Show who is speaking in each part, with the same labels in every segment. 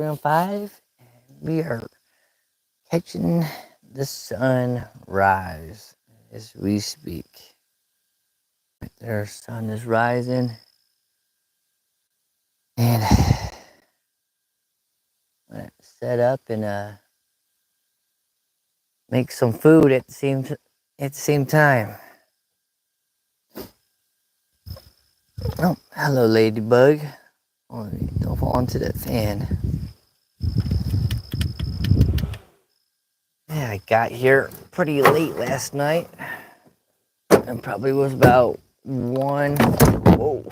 Speaker 1: Round 5, and we are catching the sun rise as we speak. Their sun is rising, and I'm gonna set up and make some food at the same time. Oh, hello, ladybug. Oh, don't fall onto that fan. Yeah, I got here pretty late last night. It probably was about 1. Whoa.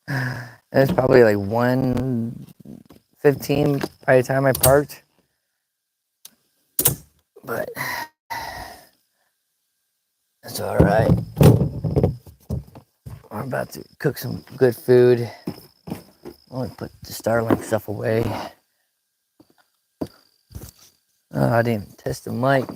Speaker 1: It was probably like 1:15 by the time I parked. But that's all right. I'm about to cook some good food. I'm gonna put the STARLINK stuff away. Oh, I didn't test the mic.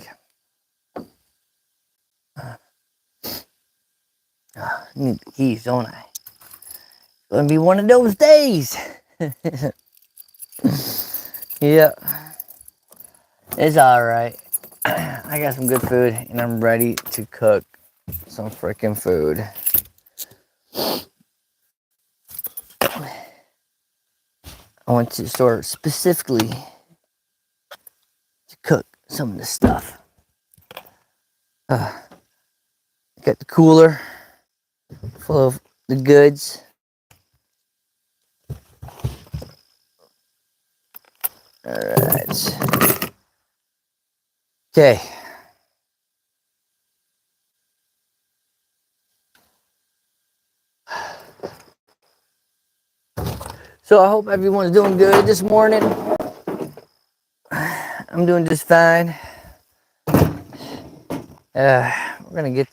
Speaker 1: Need the keys, don't I? It's gonna be one of those days. Yeah, it's all right. I got some good food, and I'm ready to cook some freaking food. I went to the store specifically to cook some of this stuff. Got the cooler full of the goods. All right. Okay. So I hope everyone's doing good this morning. I'm doing just fine. We're gonna get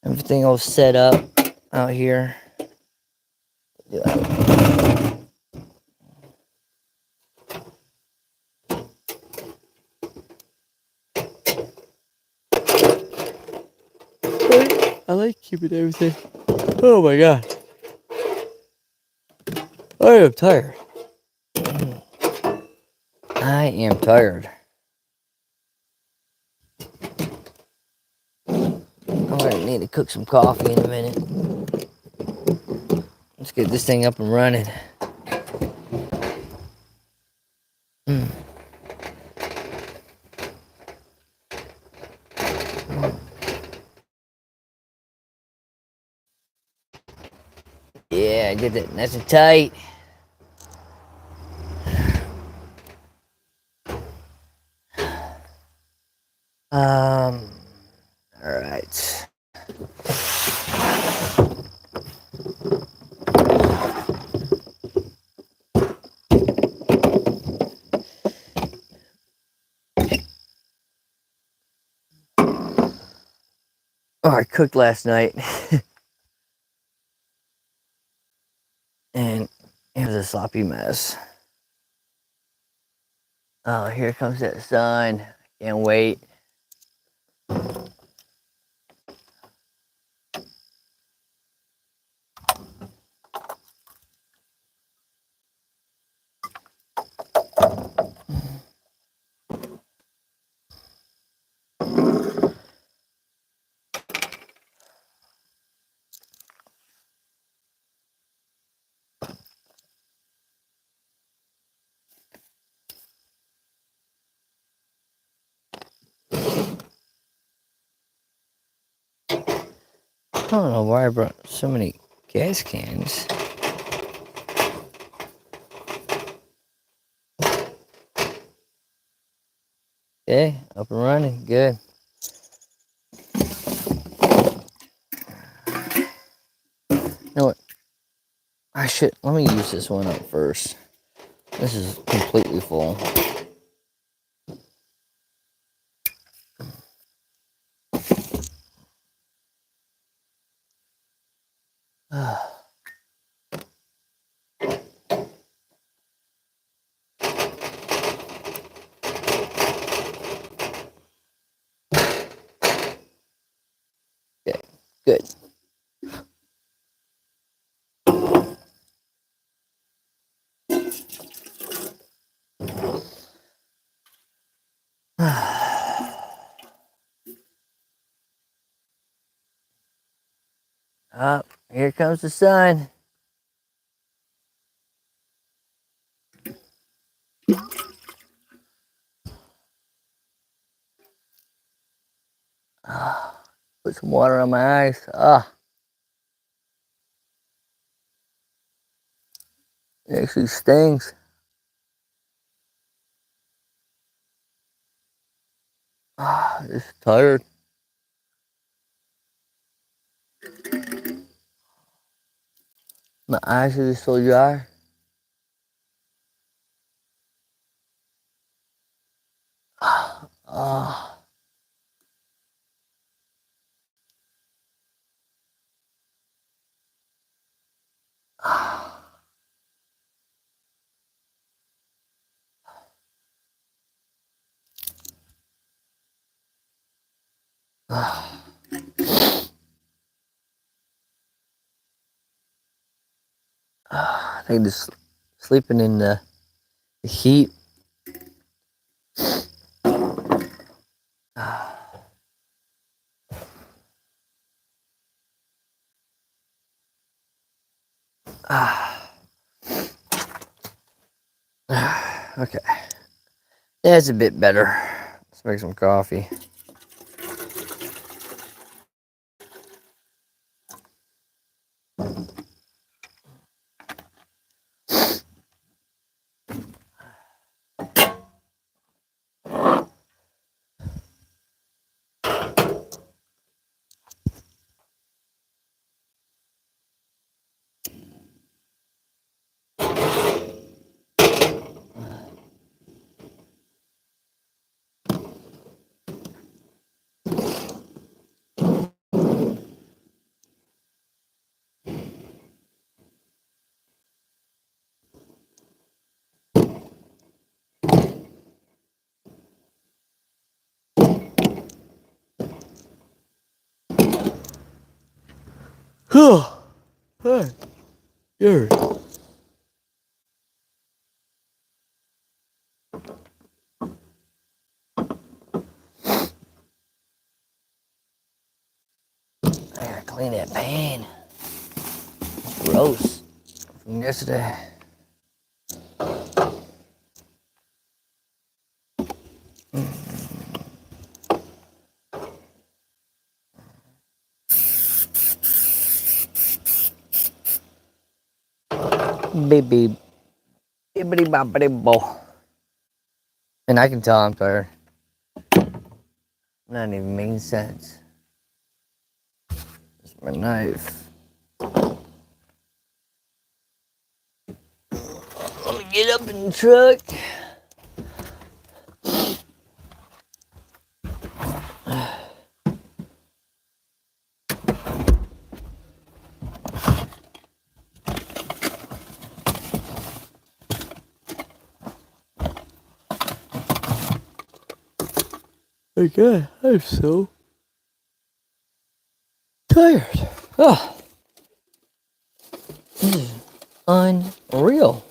Speaker 1: everything all set up out here. I like keeping everything. Oh my god. I am tired. I am tired. I'm gonna need to cook some coffee in a minute. Let's get this thing up and running. Yeah, get that nice and tight. All right. Oh, I cooked last night, and it was a sloppy mess. Oh, here comes that sun. Can't wait. I don't know why I brought so many gas cans. Okay, up and running. Good. You know what? Let me use this one up first. This is completely full. Okay, good. Up, here comes the sun. Ah, put some water on my eyes. Ah, it actually stings. Ah, just tired. My eyes are just so dry. Ah, ah, ah, ah. I think just sleeping in the heat. Ah, ah, ah. Okay, that's a bit better. Let's make some coffee. Hey, Gary. I gotta clean that pan. Gross. From yesterday. Baby. Bibbidi bobbidi bo. And I can tell I'm tired. Not even making sense. It's my knife. Let me get up in the truck. Okay, I'm so tired. Oh, this is unreal.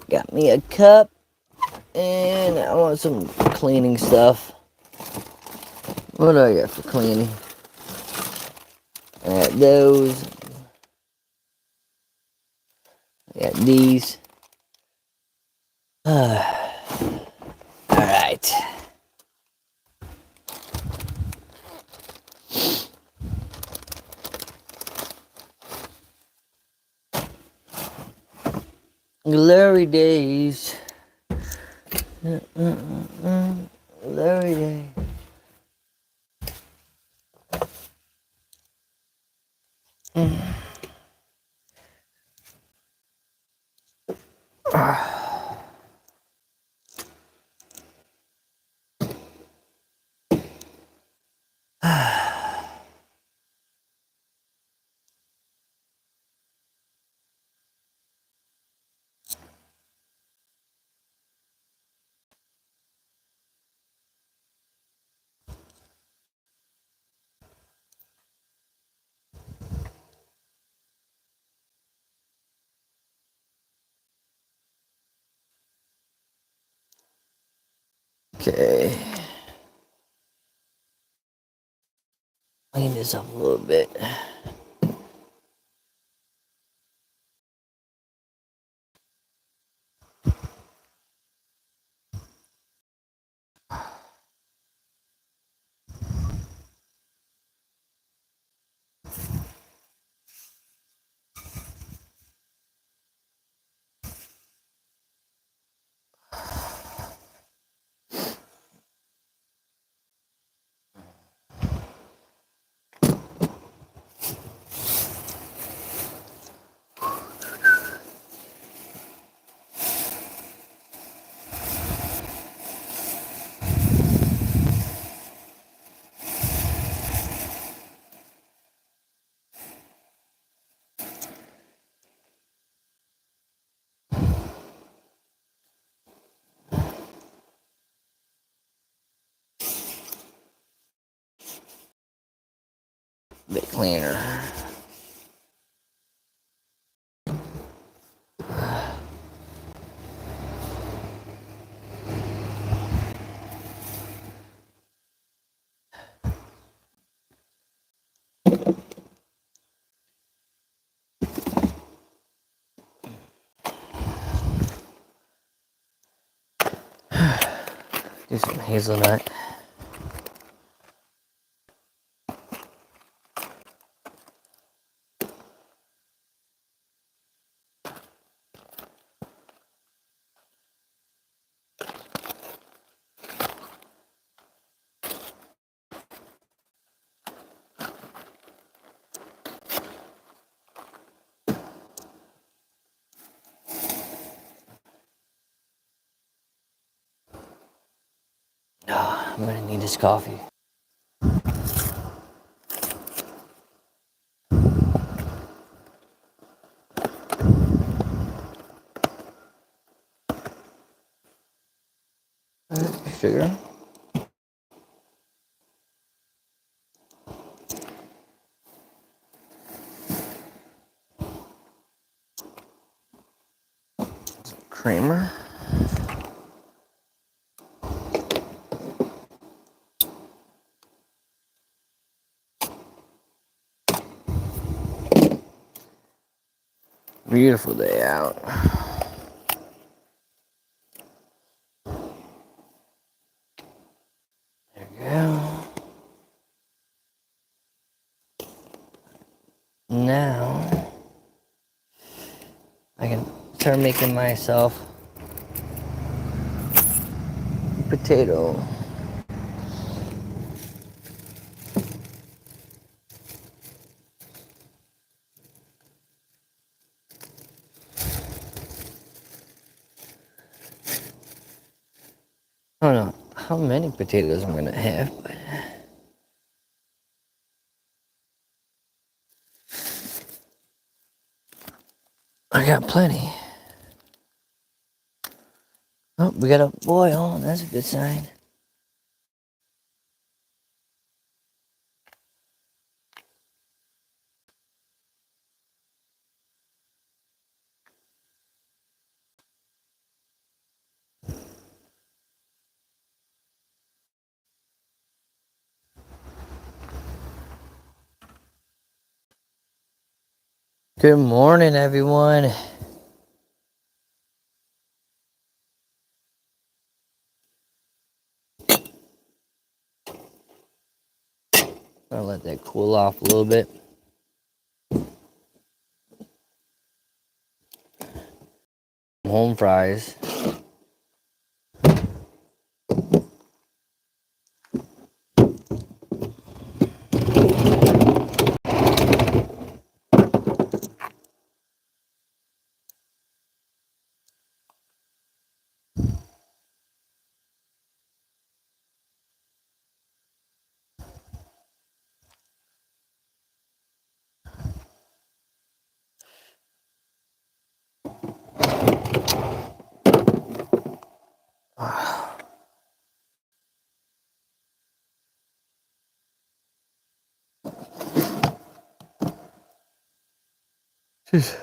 Speaker 1: Got me a cup, and I want some cleaning stuff. What do I got for cleaning? I got those. I got these. Alright. Glory days. Glory days. Okay. Clean this up a little bit. A bit cleaner. Do some hazelnut. Oh, I'm gonna need this coffee. Sugar. Creamer. Beautiful day out. There we go. Now I can start making myself potato. I don't know how many potatoes I'm gonna have, but I got plenty. Oh, we got a boil. That's a good sign. Good morning, everyone. I'll let that cool off a little bit. Home fries.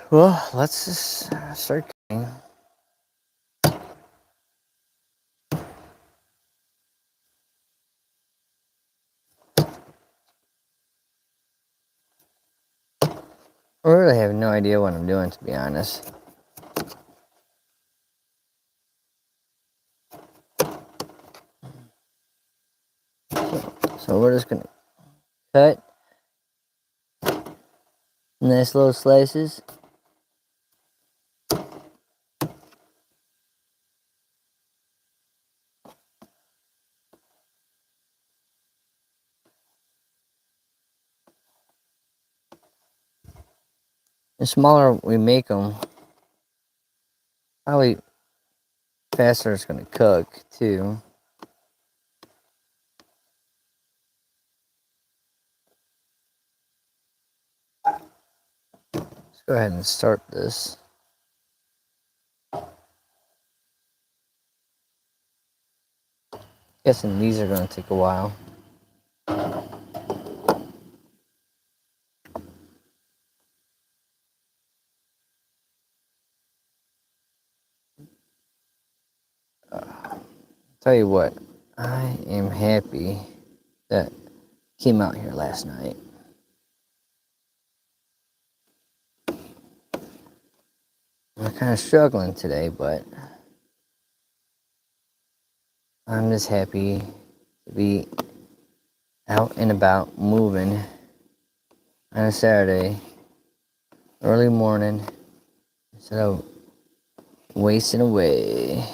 Speaker 1: Well, let's just start cooking. I really have no idea what I'm doing, to be honest. So we're just gonna cut nice little slices. The smaller we make them, probably faster it's gonna cook too. Let's go ahead and start this. Guessing these are gonna take a while. Tell you what, I am happy that I came out here last night. I'm kind of struggling today, but I'm just happy to be out and about moving on a Saturday, early morning, instead of wasting away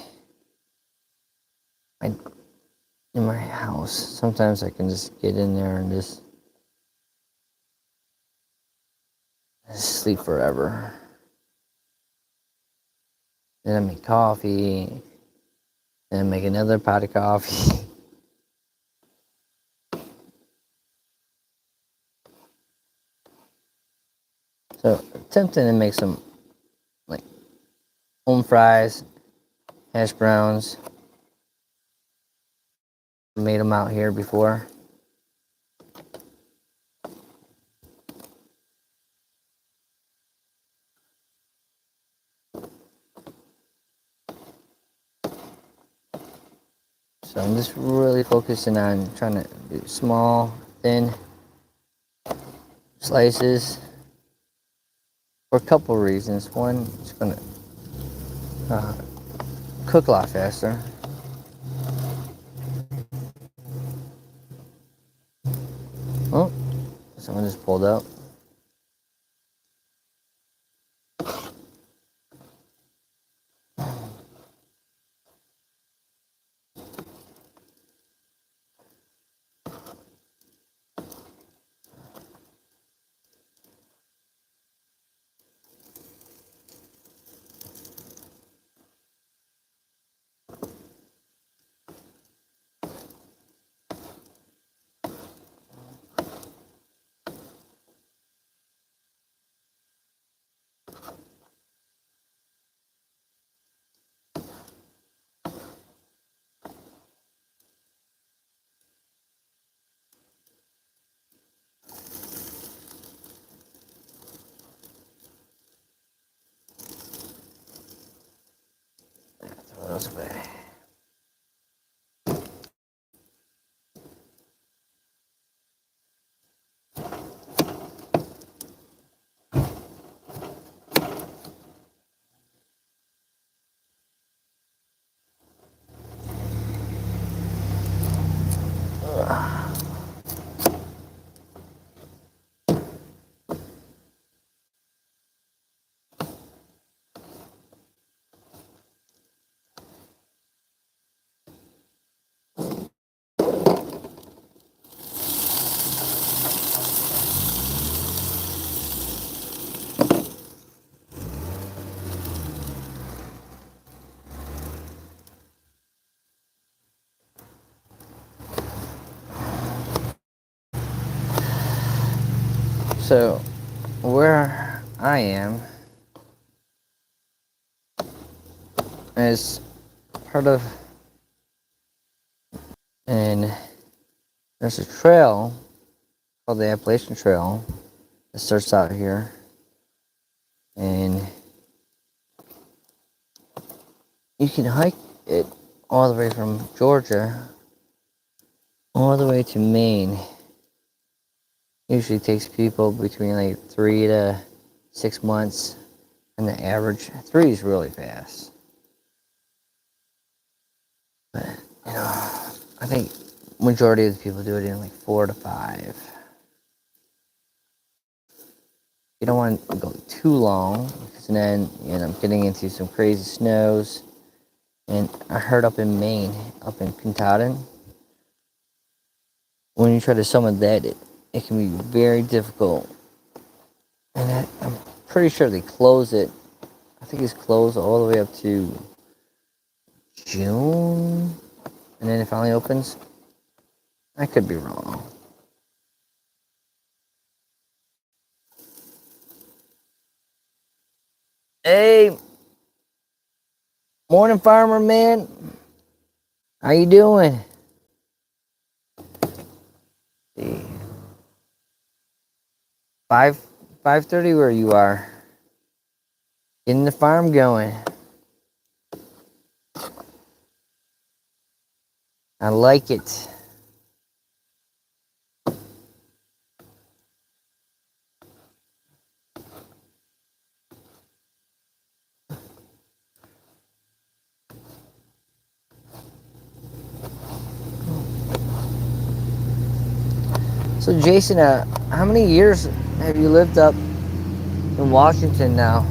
Speaker 1: in my house. Sometimes I can just get in there and just sleep forever. Then I make coffee, then I make another pot of coffee. So, tempting to make some like home fries, hash browns. Made them out here before. So I'm just really focusing on trying to do small, thin slices for a couple reasons. One, it's gonna uh, cook a lot faster. Oh, someone just pulled up. Throw those away. So where I am is part of, and there's a trail called the Appalachian Trail that starts out here, and you can hike it all the way from Georgia all the way to Maine. Usually takes people between like 3 to 6 months, and the average 3 is really fast. But I think majority of the people do it in like 4 to 5. You don't want to go too long because then I'm getting into some crazy snows. And I heard up in Maine, up in Katahdin, when you try to summon that, it can be very difficult. And I'm pretty sure they close it. I think it's closed all the way up to June, and then it finally opens. I could be wrong. Hey, morning, farmer man. How you doing? See, 5:30 where you are. Getting the farm going. I like it. So Jason, how many years have you lived up in Washington now?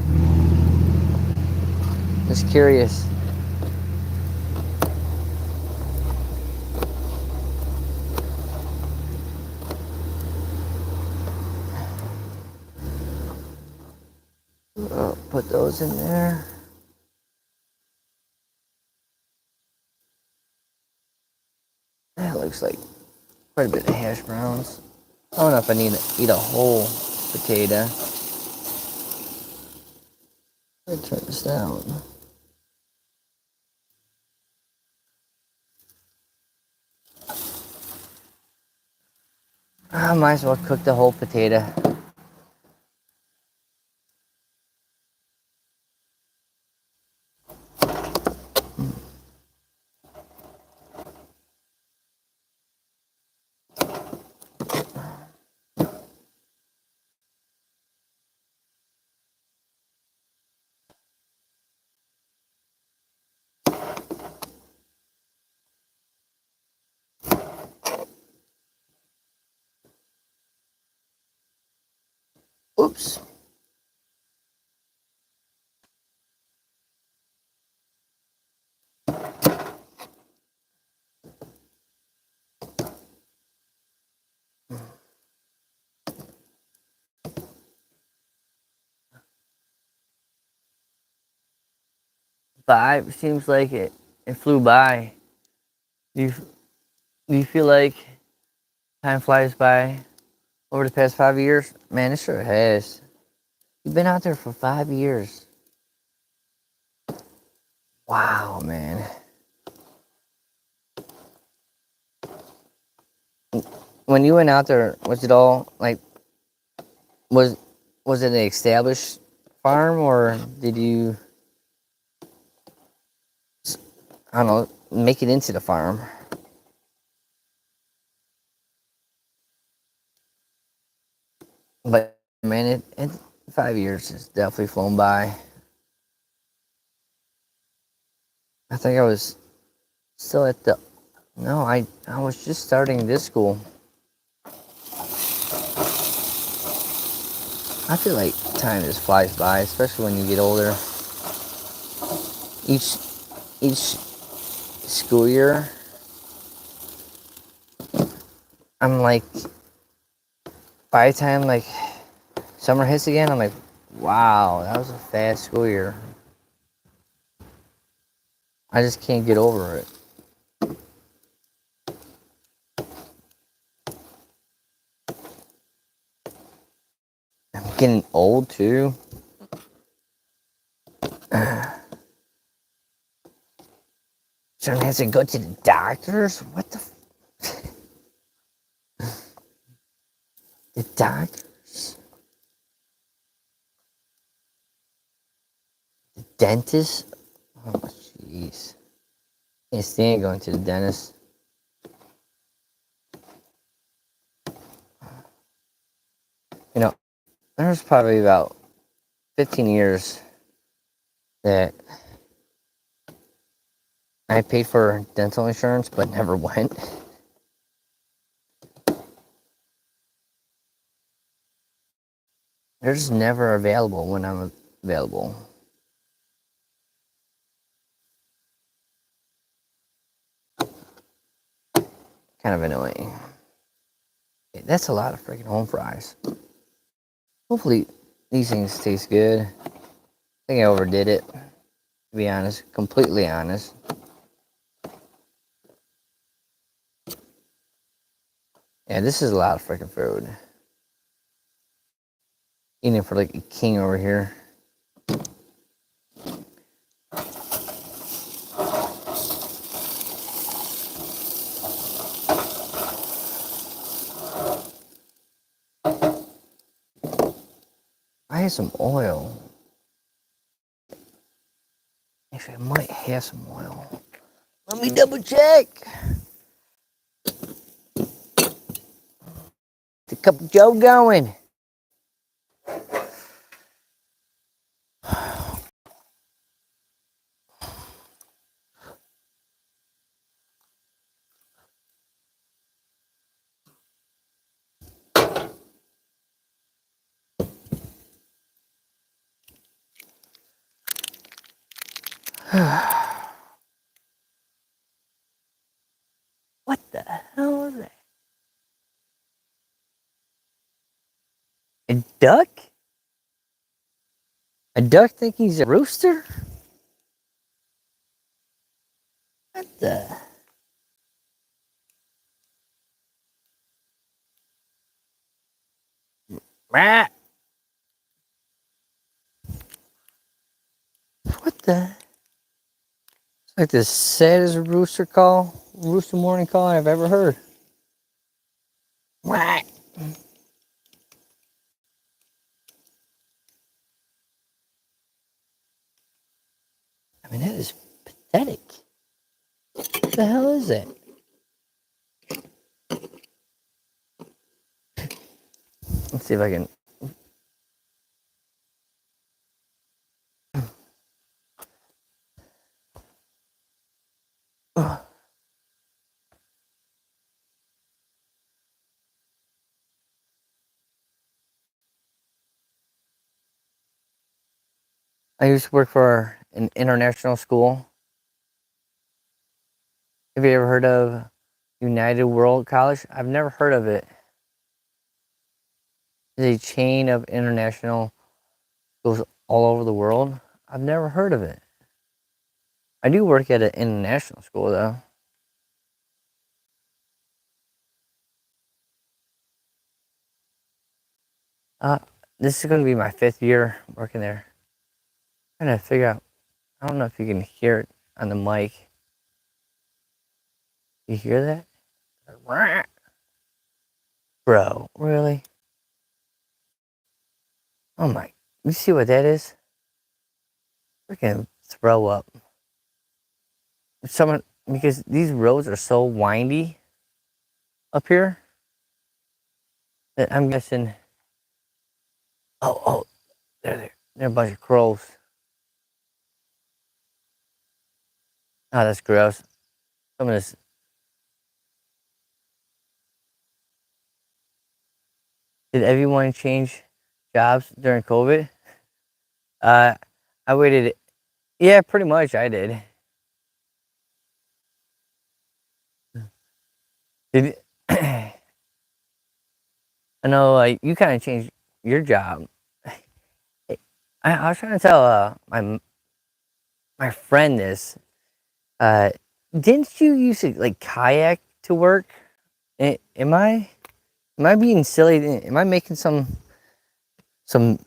Speaker 1: Just curious. Put those in there. That looks like quite a bit of hash browns. I don't know if I need to eat a whole potato. Let me turn this down. I might as well cook the whole potato. Oops. Five seems like it flew by. Do you feel like time flies by over the past 5 years? Man, it sure has. You've been out there for 5 years. Wow, man. When you went out there, was it all like was was it an established farm, or did you, I don't know, make it into the farm? But man, it 5 years has definitely flown by. I think I was still at the no, I was just starting this school. I feel like time just flies by, especially when you get older. Each each school year, I'm like, by the time like summer hits again, I'm like, wow, that was a fast school year. I just can't get over it. I'm getting old too. Someone has to go to the doctors. What the? The doctors? The dentist? Oh, jeez. Can't stand going to the dentist. You know, there's probably about 15 years that I paid for dental insurance but never went. They're just never available when I'm available. Kind of annoying. That's a lot of freaking home fries. Hopefully these things taste good. I think I overdid it, to be honest. Completely honest. Yeah, this is a lot of freaking food. Eating for like a king over here. I had some oil. Actually, I might have some oil. Let me double check. The cup of Joe going. What the hell was that? A duck? A duck think he's a rooster? What the? Rat. What the? It's like the saddest rooster morning call I've ever heard. Rat. I mean, that is pathetic. What the hell is that? Let's see if I can. I used to work for an international school. Have you ever heard of United World College? I've never heard of it. It's a chain of international schools all over the world. I've never heard of it. I do work at an international school though. Uh, this is going to be my 5th year working there. I'm trying to figure out. I don't know if you can hear it on the mic. You hear that? Bro, really? Oh my! You see what that is? Freaking throw up. Someone, because these roads are so windy up here that I'm guessing. Oh, they're a bunch of crows. Oh, that's gross. Some of this. Did everyone change jobs during COVID? Uh, I waited. Yeah, pretty much. I did. Did I know? You kind of changed your job. I was trying to tell my friend this. Uh, didn't you used to like kayak to work? Am I being silly? Am I making some some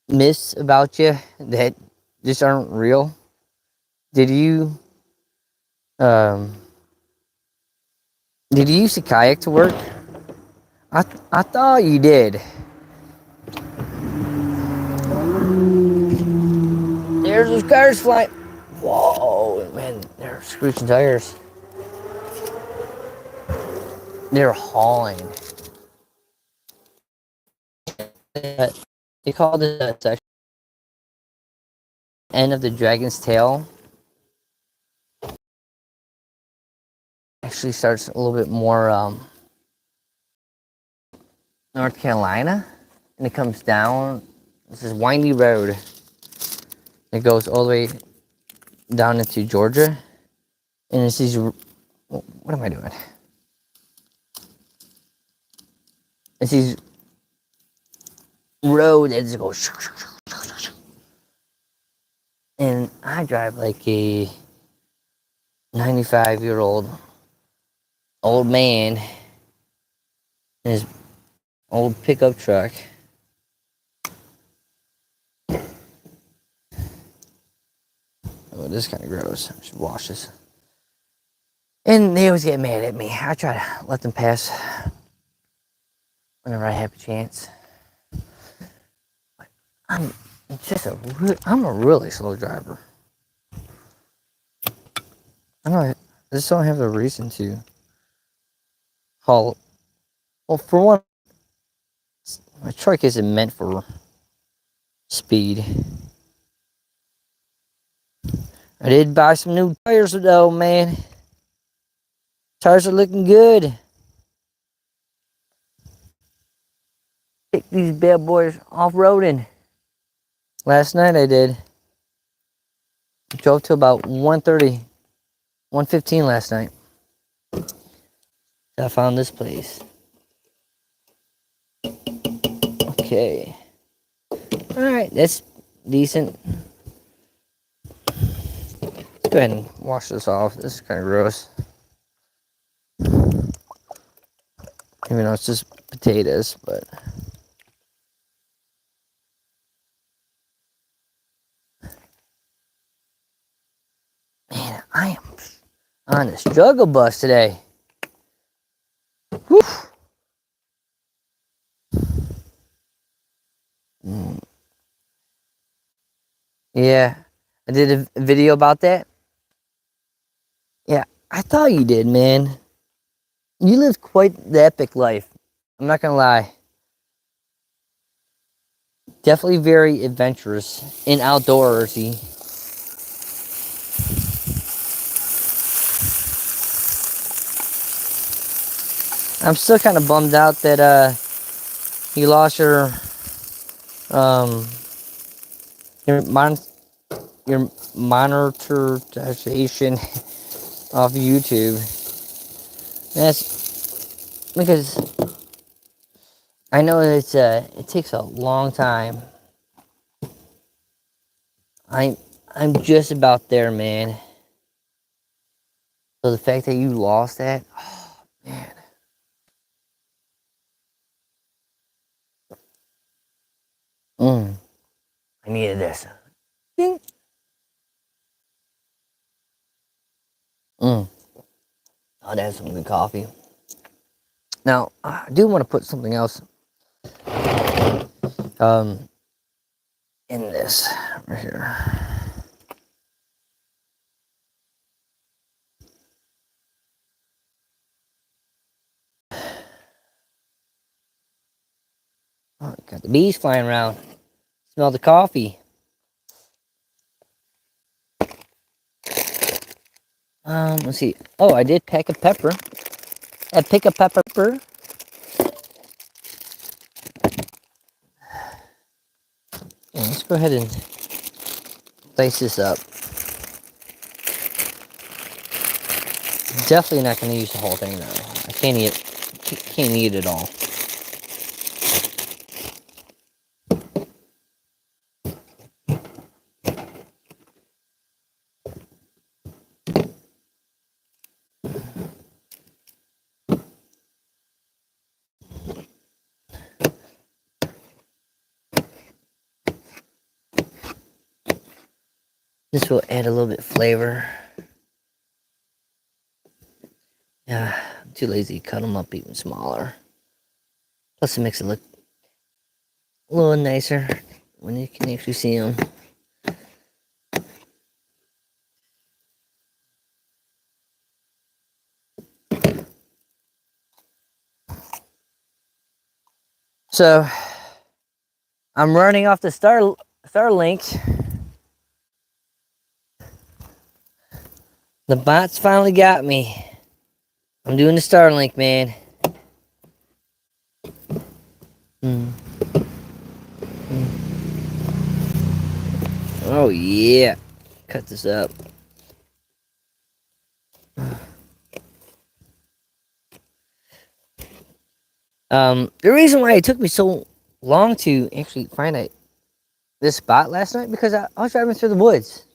Speaker 1: myths about you that just aren't real? Did you um did you used to kayak to work? I thought you did. There's those cars flying. Whoa, man, they're screeching tires. They're hauling. They call this section end of the dragon's tail. Actually starts a little bit more North Carolina, and it comes down. This is windy road. It goes all the way down into Georgia, and it's these. What am I doing? It's these road that just goes, and I drive like a 95-year-old old man in his old pickup truck. Oh, this is kind of gross. I should wash this. And they always get mad at me. I try to let them pass whenever I have a chance. I'm I'm a really slow driver. I just don't have the reason to haul. Well, for one, my truck isn't meant for speed. I did buy some new tires though, man. Tires are looking good. Take these bad boys off-roading. Last night I did. Drove to about 1:30, 1:15 last night. I found this place. Okay. Alright, that's decent. Let's go ahead and wash this off. This is kind of gross. Even though it's just potatoes, but... Man, I am on the struggle bus today. Whew. Yeah, I did a video about that. Yeah, I thought you did, man. You lived quite the epic life. I'm not gonna lie. Definitely very adventurous and outdoorsy. I'm still kind of bummed out that you lost um your your monetization off YouTube. That's because I know it takes a long time. I'm just about there, man. So the fact that you lost that, oh man. I needed this. Ding. Oh, that's some good coffee. Now, I do want to put something else um in this right here. Oh, got the bees flying around. Smell the coffee. Let's see. Oh, I did pick a pepper. Pick a pepper. Yeah, let's go ahead and dice this up. Definitely not going to use the whole thing though. I can't eat it all. This will add a little bit of flavor. Yeah, I'm too lazy to cut them up even smaller. Plus it makes it look a little nicer when you can actually see them. So, I'm running off the Starlink. The bots finally got me. I'm doing the Starlink, man. Oh yeah. Cut this up. The reason why it took me so long to actually find this spot last night because I was driving through the woods.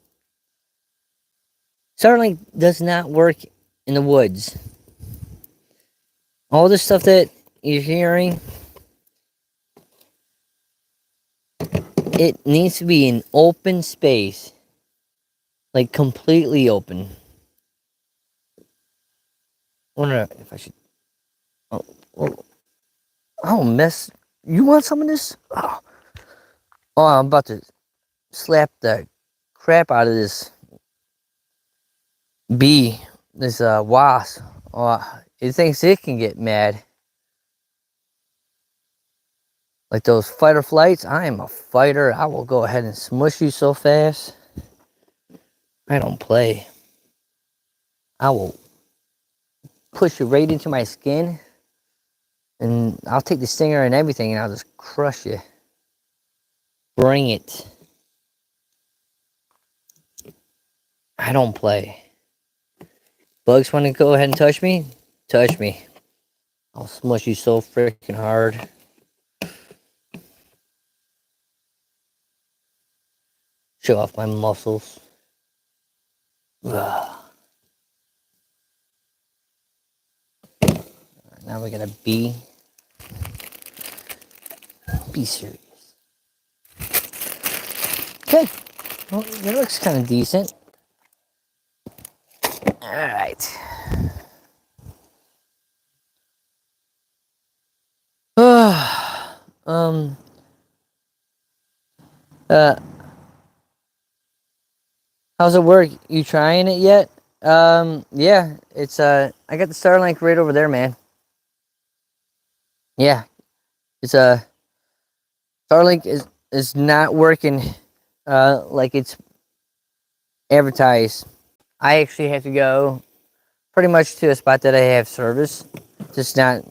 Speaker 1: Starlink does not work in the woods. All this stuff that you're hearing, it needs to be in open space, like completely open. I wonder if I should. Oh, oh, mess! You want some of this? Oh, I'm about to slap the crap out of this bee, this wasp. Oh, it thinks it can get mad. Like those fight or flights, I am a fighter. I will go ahead and smush you so fast. I don't play. I will push you right into my skin. And I'll take the stinger and everything and I'll just crush you. Bring it. I don't play. Bugs want to go ahead and touch me? Touch me. I'll smush you so freaking hard. Show off my muscles. Ugh. Now we're gonna be serious. Okay. Well, that looks kind of decent. All right. um. How's it work? You trying it yet? Yeah. It's I got the Starlink right over there, man. Yeah. It's Starlink is not working like it's advertised. I actually have to go pretty much to a spot that I have service, just not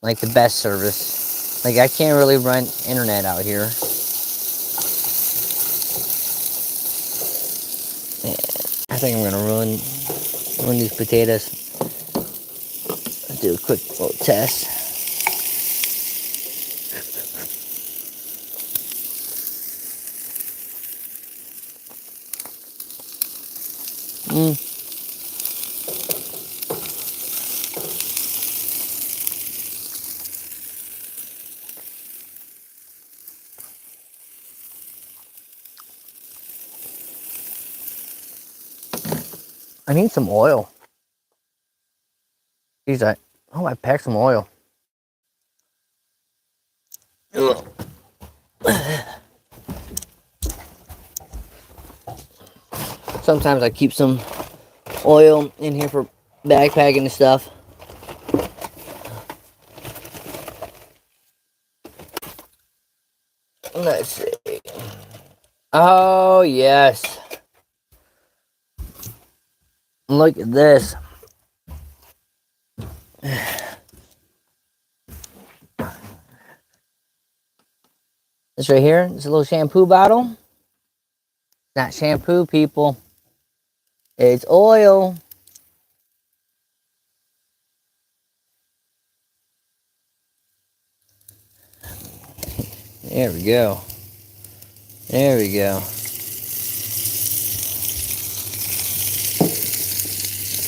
Speaker 1: like the best service. Like I can't really run internet out here. I think I'm gonna ruin these potatoes. I'll do a quick little test. I need some oil. Geez, I packed some oil. Ugh. Sometimes I keep some oil in here for backpacking and stuff. Let's see. Oh, yes. Look at this. This right here, it's a little shampoo bottle. It's not shampoo, people. It's oil. There we go. There we go.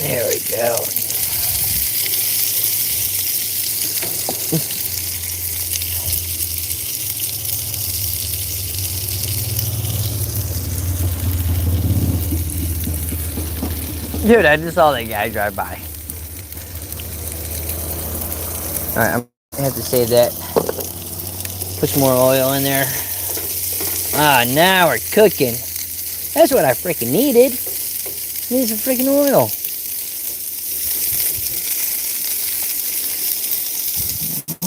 Speaker 1: There we go. Dude, I just saw that guy drive by. Alright, I'm gonna have to save that. Put some more oil in there. Ah, now we're cooking. That's what I freaking needed. Need some freaking oil.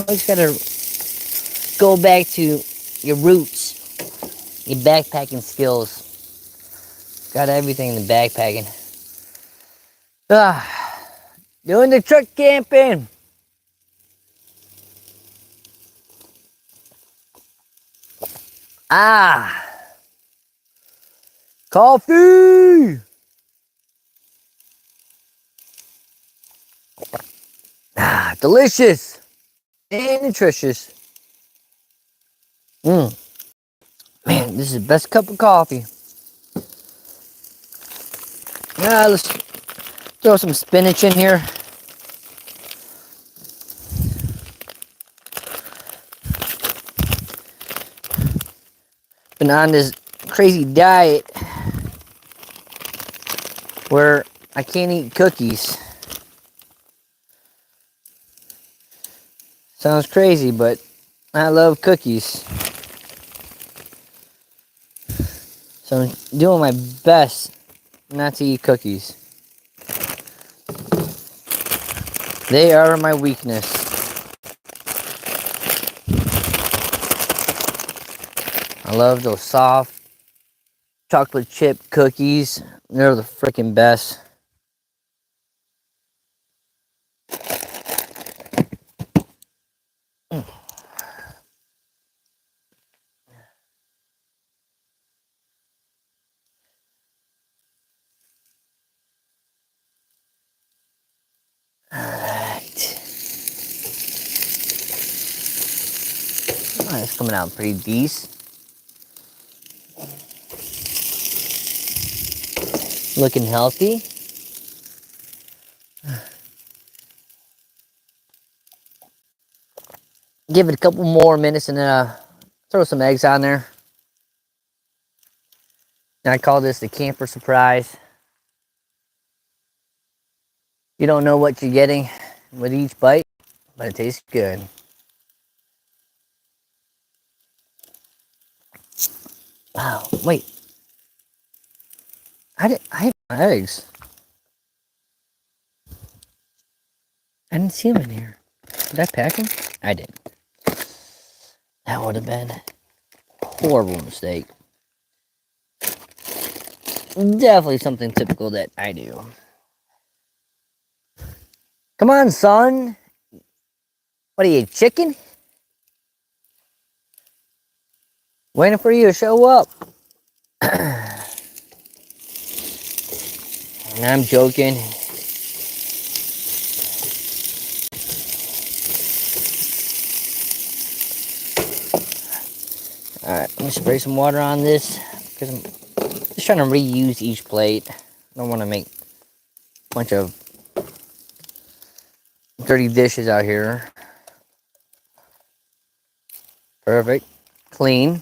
Speaker 1: I just gotta go back to your roots, your backpacking skills. Got everything in the backpacking. Doing the truck camping. Coffee. Delicious and nutritious. Man, this is the best cup of coffee. Let's throw some spinach in here. Been on this crazy diet where I can't eat cookies. Sounds crazy, but I love cookies. So I'm doing my best not to eat cookies. They are my weakness. I love those soft chocolate chip cookies. They're the freaking best. Alright. Oh, it's coming out pretty decent. Looking healthy. Give it a couple more minutes and then throw some eggs on there. And I call this the camper surprise. You don't know what you're getting with each bite, but it tastes good. Wow, wait. I have my eggs. I didn't see them in here. Did I pack them? I did. That would have been a horrible mistake. Definitely something typical that I do. Come on, son. What are you, chicken? Waiting for you to show up. And I'm joking. Alright, I'm gonna spray some water on this because I'm just trying to reuse each plate. I don't want to make a bunch of dirty dishes out here. Perfect. Clean.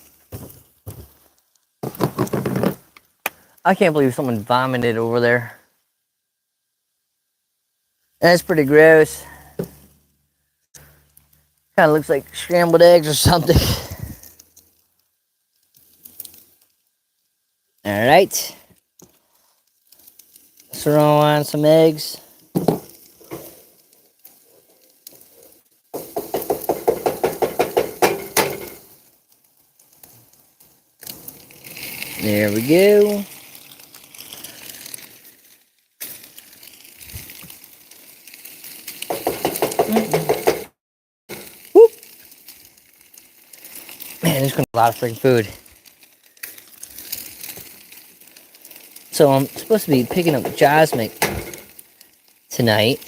Speaker 1: I can't believe someone vomited over there. That's pretty gross. Kind of looks like scrambled eggs or something. Alright. Throw on some eggs. There we go. Whoop. Man, there's gonna be a lot of freaking food. So I'm supposed to be picking up Jasmine tonight.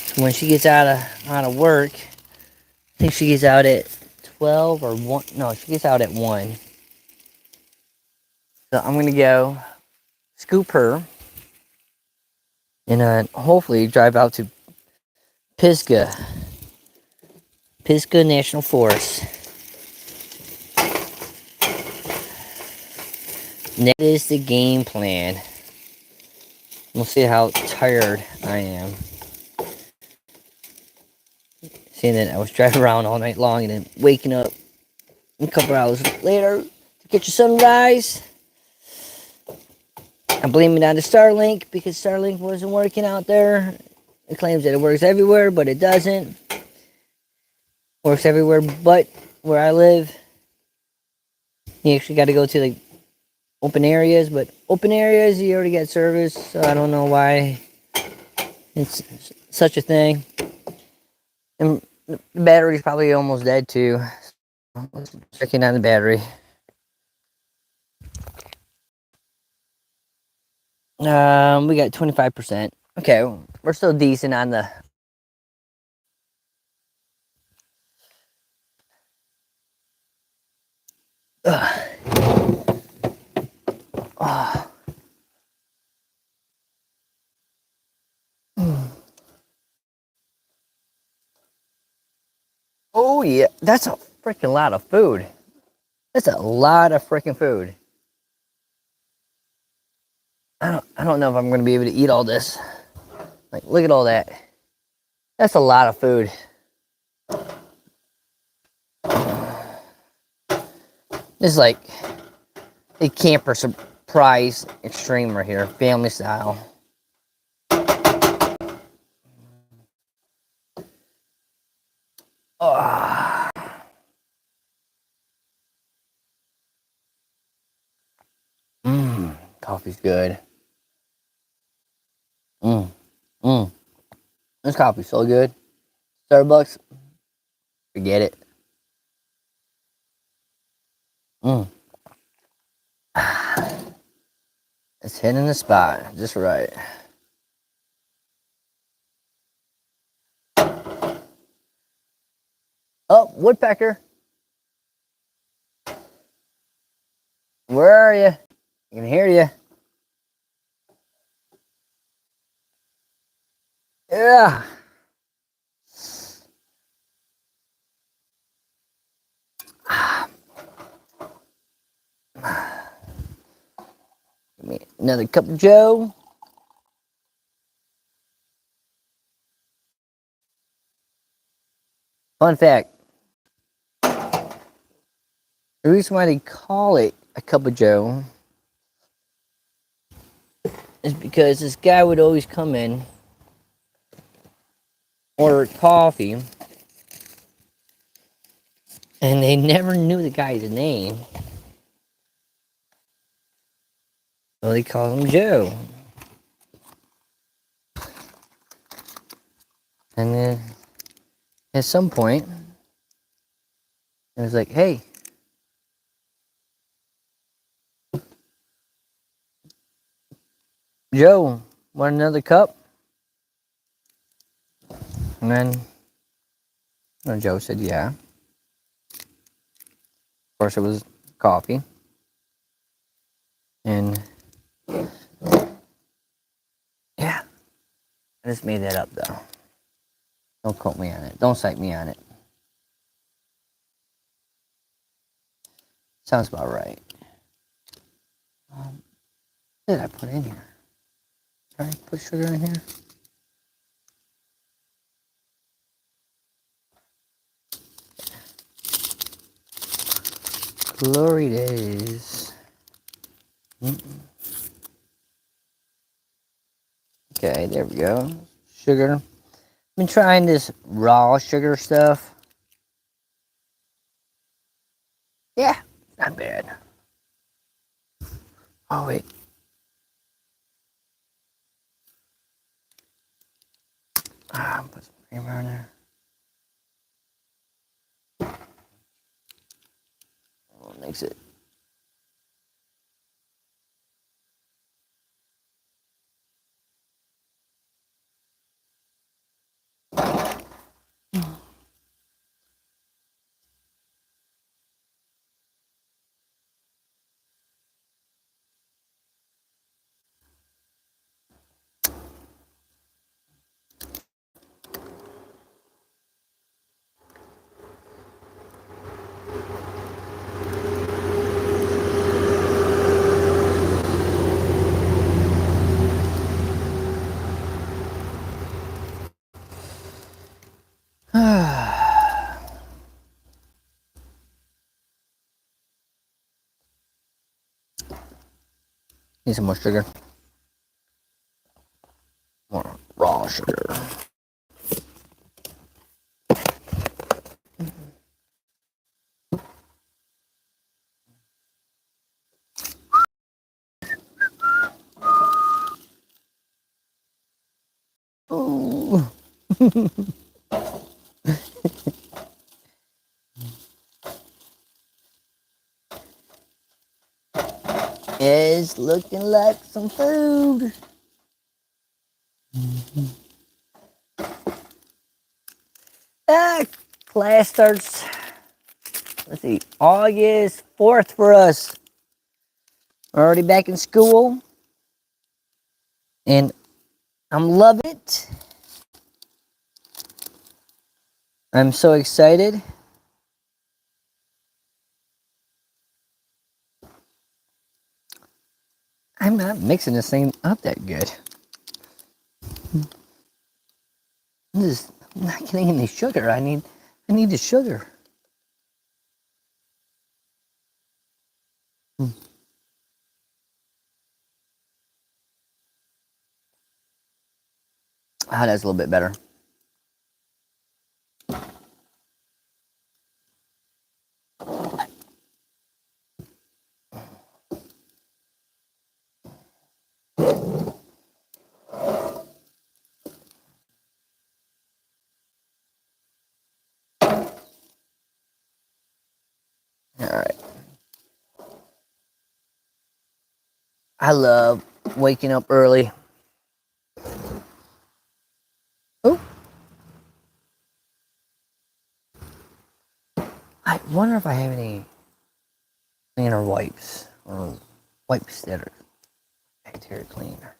Speaker 1: So when she gets out of work, I think she gets out at 12 or 1. No, she gets out at 1. So I'm gonna go scoop her and hopefully drive out to Pisgah National Forest. And that is the game plan. We'll see how tired I am. Seeing that I was driving around all night long and then waking up a couple hours later to catch a sunrise. I'm blaming it on the STARLINK because STARLINK wasn't working out there. It claims that it works everywhere, but it doesn't. Works everywhere but where I live. You actually got to go to like open areas, but open areas you already get service, so I don't know why it's such a thing. And the battery's probably almost dead too. Let's checking on the battery. We got 25%. Okay, we're still decent on the. Oh. Oh yeah, that's a freaking lot of food. That's a lot of freaking food. I don't know if I'm gonna be able to eat all this. Like, look at all that. That's a lot of food. This is like a camper surprise extreme right here, family style. Oh. Coffee's good. Mmm. Mmm. This coffee's so good. Starbucks, forget it. Mmm. It's hitting the spot just right. Oh, woodpecker. Where are you? I can hear you. Yeah. Give me another cup of Joe. Fun fact. The reason why they call it a cup of Joe is because this guy would always come in, order coffee, and they never knew the guy's name. So they call him Joe. And then at some point, it was like, hey, Joe, want another cup? And then Joe said, yeah. Of course, it was coffee. And yeah, I just made that up though. Don't quote me on it. Don't cite me on it. Sounds about right. What did I put in here? Did I put sugar in here? Glory days. Okay, there we go. Sugar. I've been trying this raw sugar stuff. Yeah, not bad. Oh, wait. Put some creamer in there. What makes it? Need some more sugar. More raw sugar. It's looking like some food. Ah, class starts, let's see, August 4th for us. We're already back in school. And I'm loving it. I'm so excited. I'm not mixing this thing up that good. I'm not getting any sugar. I need the sugar. Oh, that's a little bit better. All right. I love waking up early. Oh, I wonder if I have any cleaner wipes or wipes that are bacteria cleaner.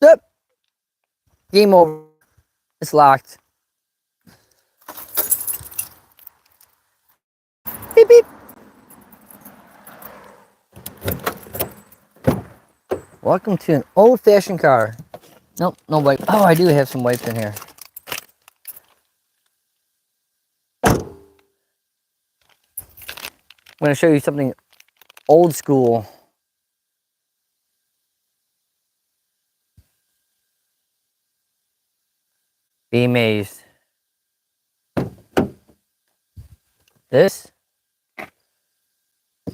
Speaker 1: Yep. Game over. It's locked. Beep beep. Welcome to an old-fashioned car. Nope, no wipe. Oh, I do have some wipes in here. I'm going to show you something old school. Be amazed. This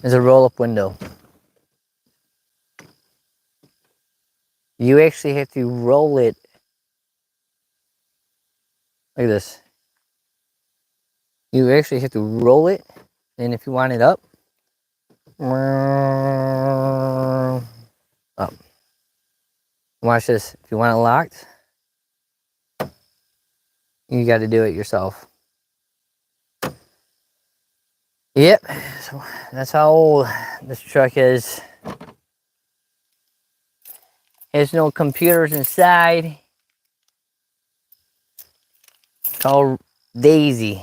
Speaker 1: is a roll-up window. You actually have to roll it. Look at this. You actually have to roll it, and if you want it up, up. Watch this. If you want it locked, you got to do it yourself. Yep. So that's how old this truck is. Has no computers inside. It's all Daisy.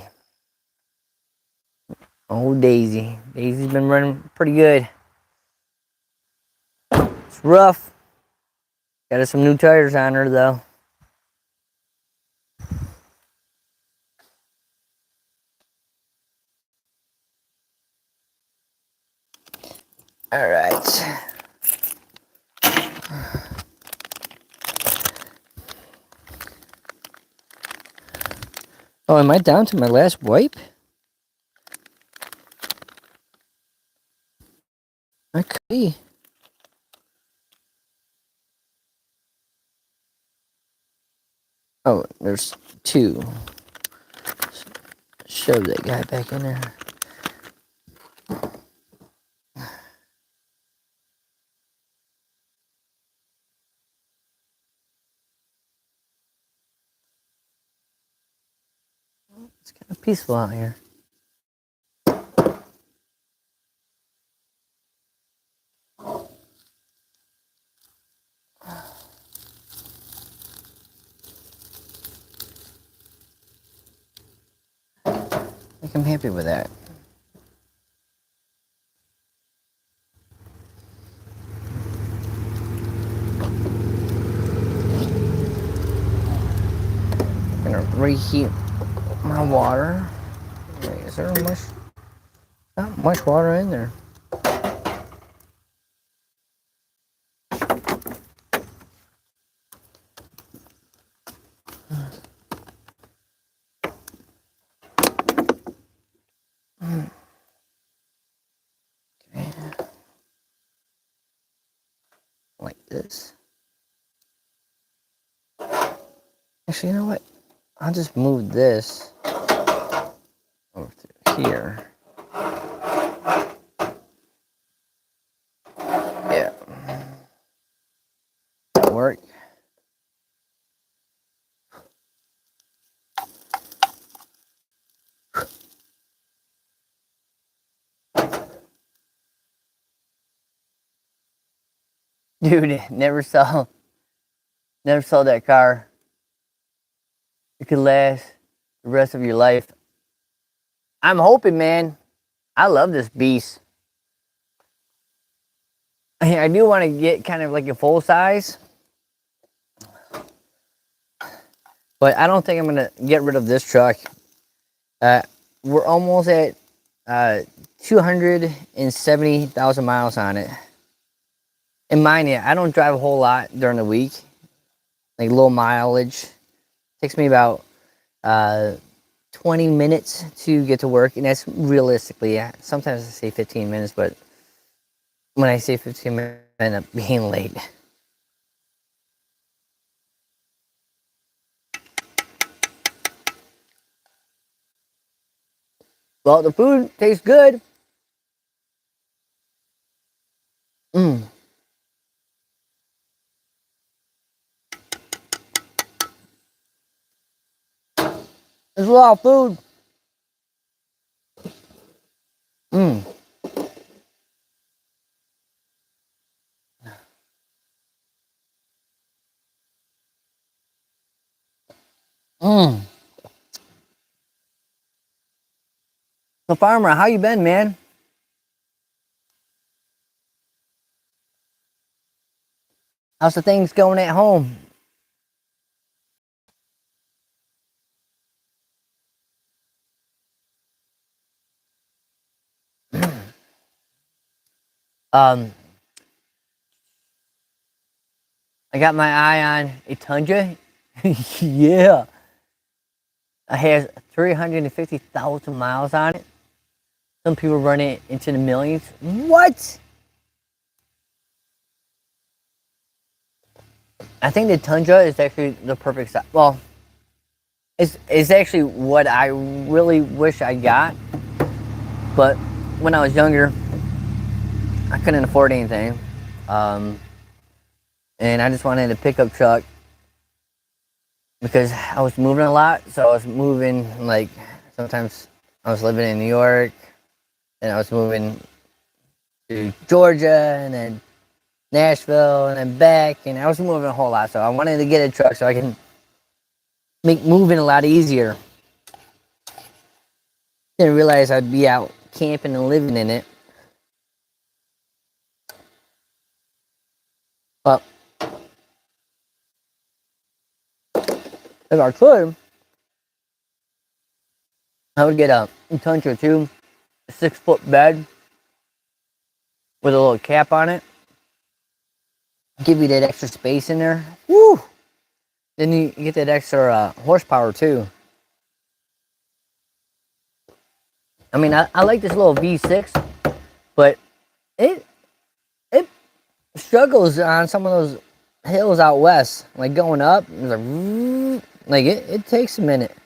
Speaker 1: Oh, Daisy. Daisy's been running pretty good. It's rough. Got some new tires on her, though. All right. Oh, am I down to my last wipe? I could be. Oh, there's two. Shove that guy back in there. It's kind of peaceful out here. I think I'm happy with that. I'm gonna reheat my water. Wait, is there much? Not much water in there. like this. Actually, you know what? I'll just move this over to here. Yeah. That'll work. Dude, never saw that car. It could last the rest of your life. I'm hoping, man. I love this beast. I do want to get kind of like a full size, but I don't think I'm gonna get rid of this truck. We're almost at 270,000 miles on it. And mind you, I don't drive a whole lot during the week, like low mileage. Takes me about 20 minutes to get to work, and that's realistically. Sometimes I say 15 minutes, but when I say 15 minutes, I end up being late. Well, the food tastes good. There's a lot of food. Mmm. Mmm. So, farmer, how you been, man? How's the things going at home? Um, I got my eye on a Tundra. Yeah. It has 350,000 miles on it. Some people run it into the millions. What? I think the Tundra is actually the perfect size. Well, it's actually what I really wish I got. But when I was younger, I couldn't afford anything. And I just wanted a pickup truck because I was moving a lot. So I was moving, like, sometimes I was living in New York, and I was moving to Georgia, and then Nashville, and then back, and I was moving a whole lot. So I wanted to get a truck so I can make moving a lot easier. Didn't realize I'd be out camping and living in it. But if I could, I would get a Tundra too, a 6-foot bed with a little cap on it. Give you that extra space in there. Woo! Then you get that extra horsepower too. I mean, I like this little V6, but it struggles on some of those hills out west, like going up. Like it takes a minute.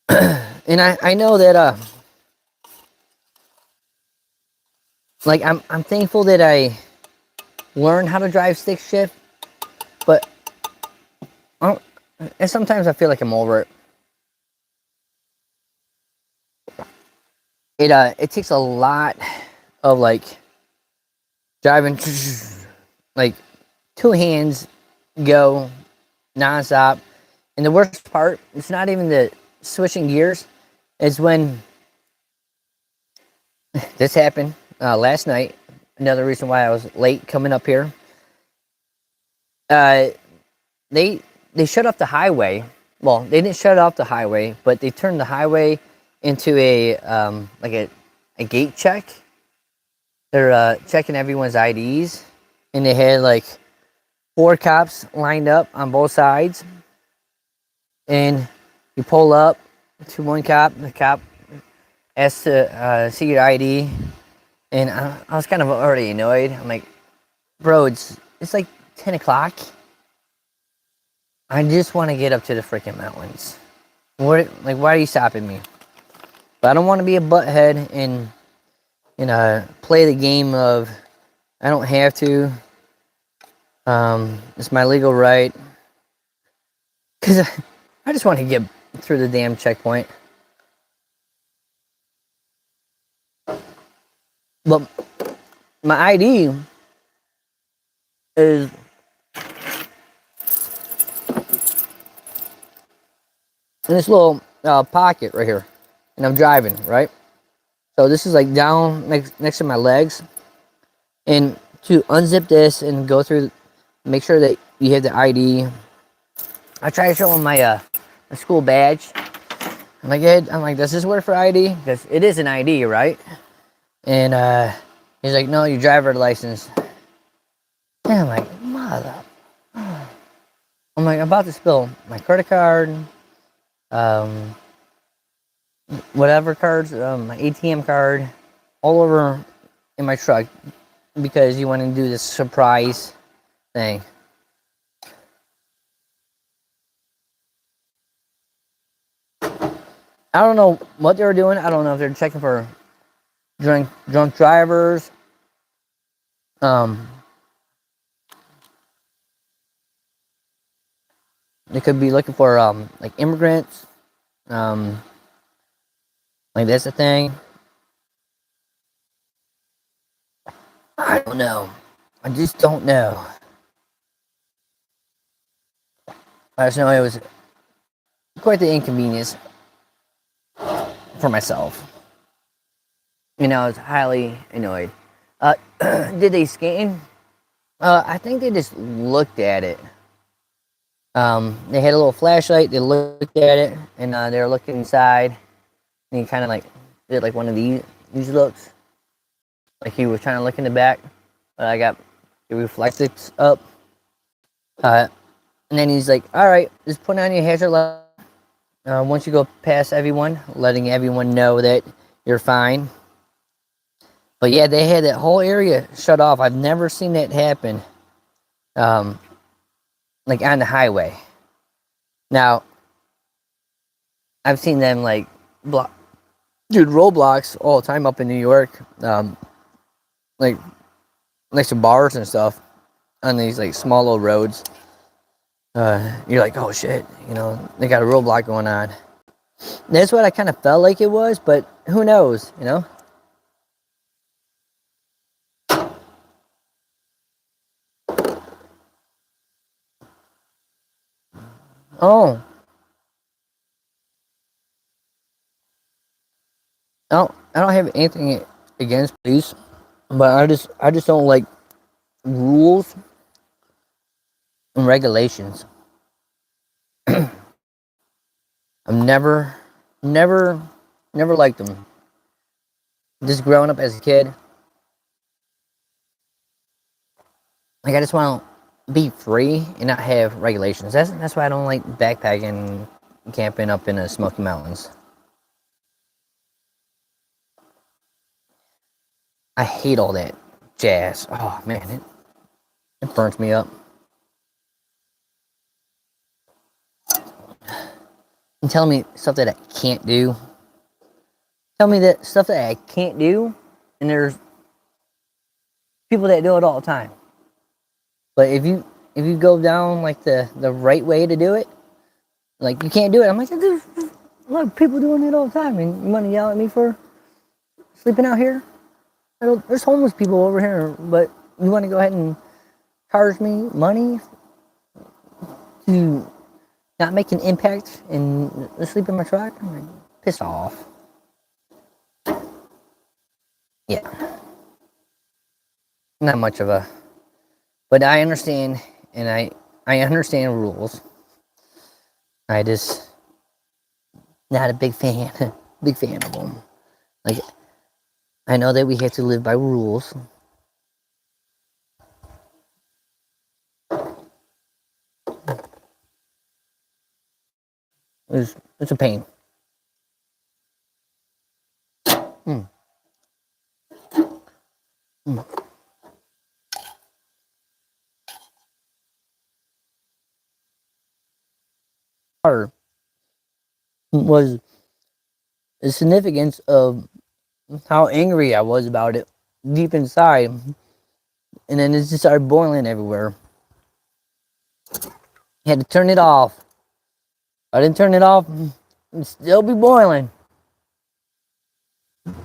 Speaker 1: And I know that like I'm thankful that I learned how to drive stick shift, but and sometimes I feel like I'm over it. It takes a lot of like driving, like 2 hands go nonstop. And the worst part, it's not even the switching gears. It's when this happened last night. Another reason why I was late coming up here. They shut off the highway. Well, they didn't shut off the highway, but they turned the highway into a like a gate check. They're checking everyone's IDs, and they had like 4 cops lined up on both sides. And you pull up to one cop. The cop asks to see your ID, And I was kind of already annoyed. I'm like, bro, it's like 10 o'clock. I just want to get up to the freaking mountains. Why are you stopping me? But I don't want to be a butthead and play the game of I don't have to. It's my legal right. Because I just want to get through the damn checkpoint. But my ID is in this little pocket right here. And I'm driving, right? So this is like down next to my legs. And to unzip this and go through, make sure that you have the ID. I try to show him my school badge. I'm like, does this work for ID? Because it is an ID, right? And he's like, no, your driver license. And I'm like, mother. I'm like, I'm about to spill my credit card, um, whatever cards, my ATM card, all over in my truck because you want to do this surprise thing. I don't know what they were doing. I don't know if they're checking for drunk drivers. Um, they could be looking for like immigrants. Um, like that's the thing. I don't know. I just don't know. I just know it was quite the inconvenience for myself. You know, I was highly annoyed. Did they scan? I think they just looked at it. They had a little flashlight. They looked at it, and they were looking inside. And he kind of like did like one of these looks, like he was trying to look in the back, but I got the reflectors up. And then he's like, "All right, just put on your hazard light. Once you go past everyone, letting everyone know that you're fine." But yeah, they had that whole area shut off. I've never seen that happen. Um, like on the highway. Now, I've seen them like block, dude, roadblocks all the time up in New York. Like next to bars and stuff on these like small little roads. You're like, oh shit, you know, they got a roadblock going on. That's what I kind of felt like it was, but who knows, you know? Oh, I don't have anything against police, but I just don't like rules and regulations. I've never, never liked them. Just growing up as a kid, like I just want to be free and not have regulations. That's why I don't like backpacking, camping up in the Smoky Mountains. I hate all that jazz. Oh man, it burns me up. And telling me stuff that I can't do. Tell me that stuff that I can't do, and there's people that do it all the time. But if you go down like the right way to do it, like you can't do it. I'm like, there's a lot of people doing it all the time, and you want to yell at me for sleeping out here? There's homeless people over here, but you want to go ahead and charge me money to not make an impact and sleep in my truck? I'm like, piss off. Yeah, not much of a, but I understand, and I understand rules. I just not a big fan, big fan of them. Like I know that we have to live by rules. It's a pain. Hmm. Was the significance of how angry I was about it deep inside, and then it just started boiling everywhere. Had to turn it off. I didn't turn it off, it'd still be boiling.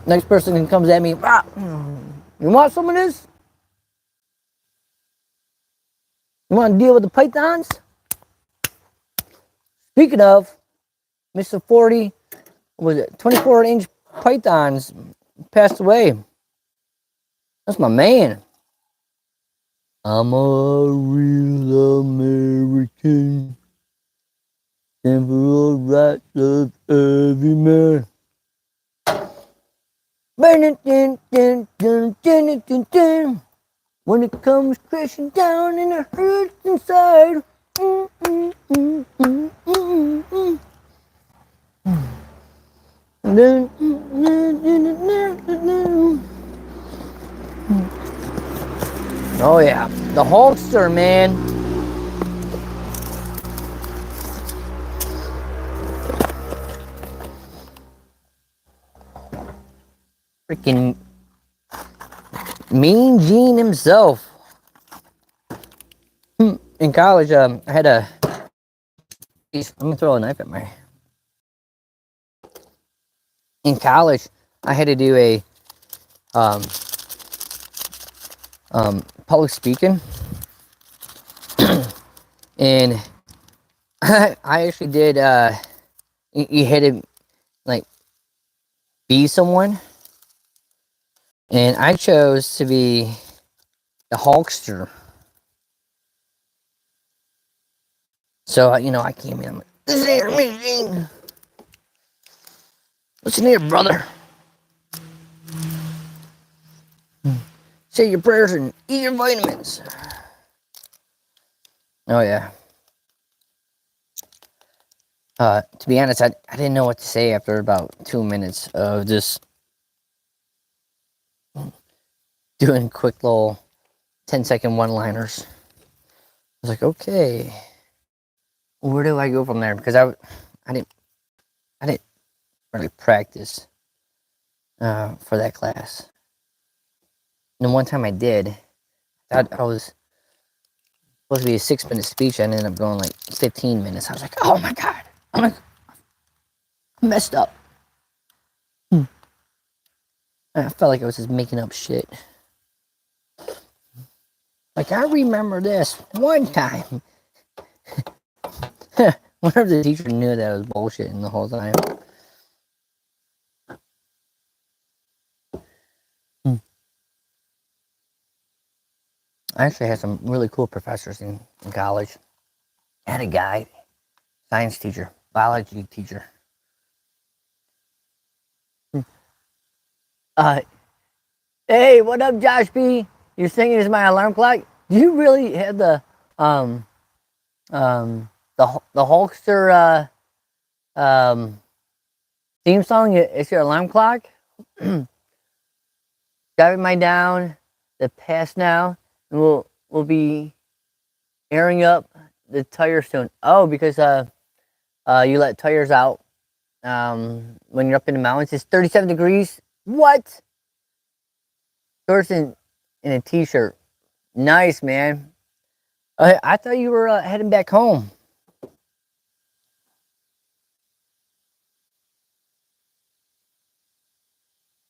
Speaker 1: Next person comes at me, ah, you want some of this? You want to deal with the pythons? Speaking of, Mr. 40, was it 24-inch pythons passed away. That's my man. I'm a real American. And for all rights of every man. When it comes crashing down and it hurts inside. Oh yeah, the Hulkster, man. Freaking Mean Gene himself. In college, I had a. I'm gonna throw a knife at my. In college, I had to do a public speaking, and I actually did. You had to like be someone, and I chose to be the Hulkster. So I came in. I'm like, this is amazing. Listen here, brother. Say your prayers and eat your vitamins. Oh yeah. To be honest, I didn't know what to say after about 2 minutes of just doing quick little 10-second one-liners. I was like, okay, where do I go from there? Because I didn't really practice for that class. And the one time I did, I was supposed to be a 6-minute speech. I ended up going like 15 minutes. I was like, oh my god, I messed up. I felt like I was just making up shit. Like, I remember this one time. Whenever the teacher knew that I was bullshitting the whole time. I actually had some really cool professors in college. I had a guy, science teacher, biology teacher. Hey, what up, Josh B? You're singing as my alarm clock? Do you really have the Hulkster theme song? It's your alarm clock. Driving my down the pass now, and we'll be airing up the tire soon. Oh, because you let tires out when you're up in the mountains. It's 37 degrees. What? Shorts in a t-shirt. Nice, man. I thought you were heading back home.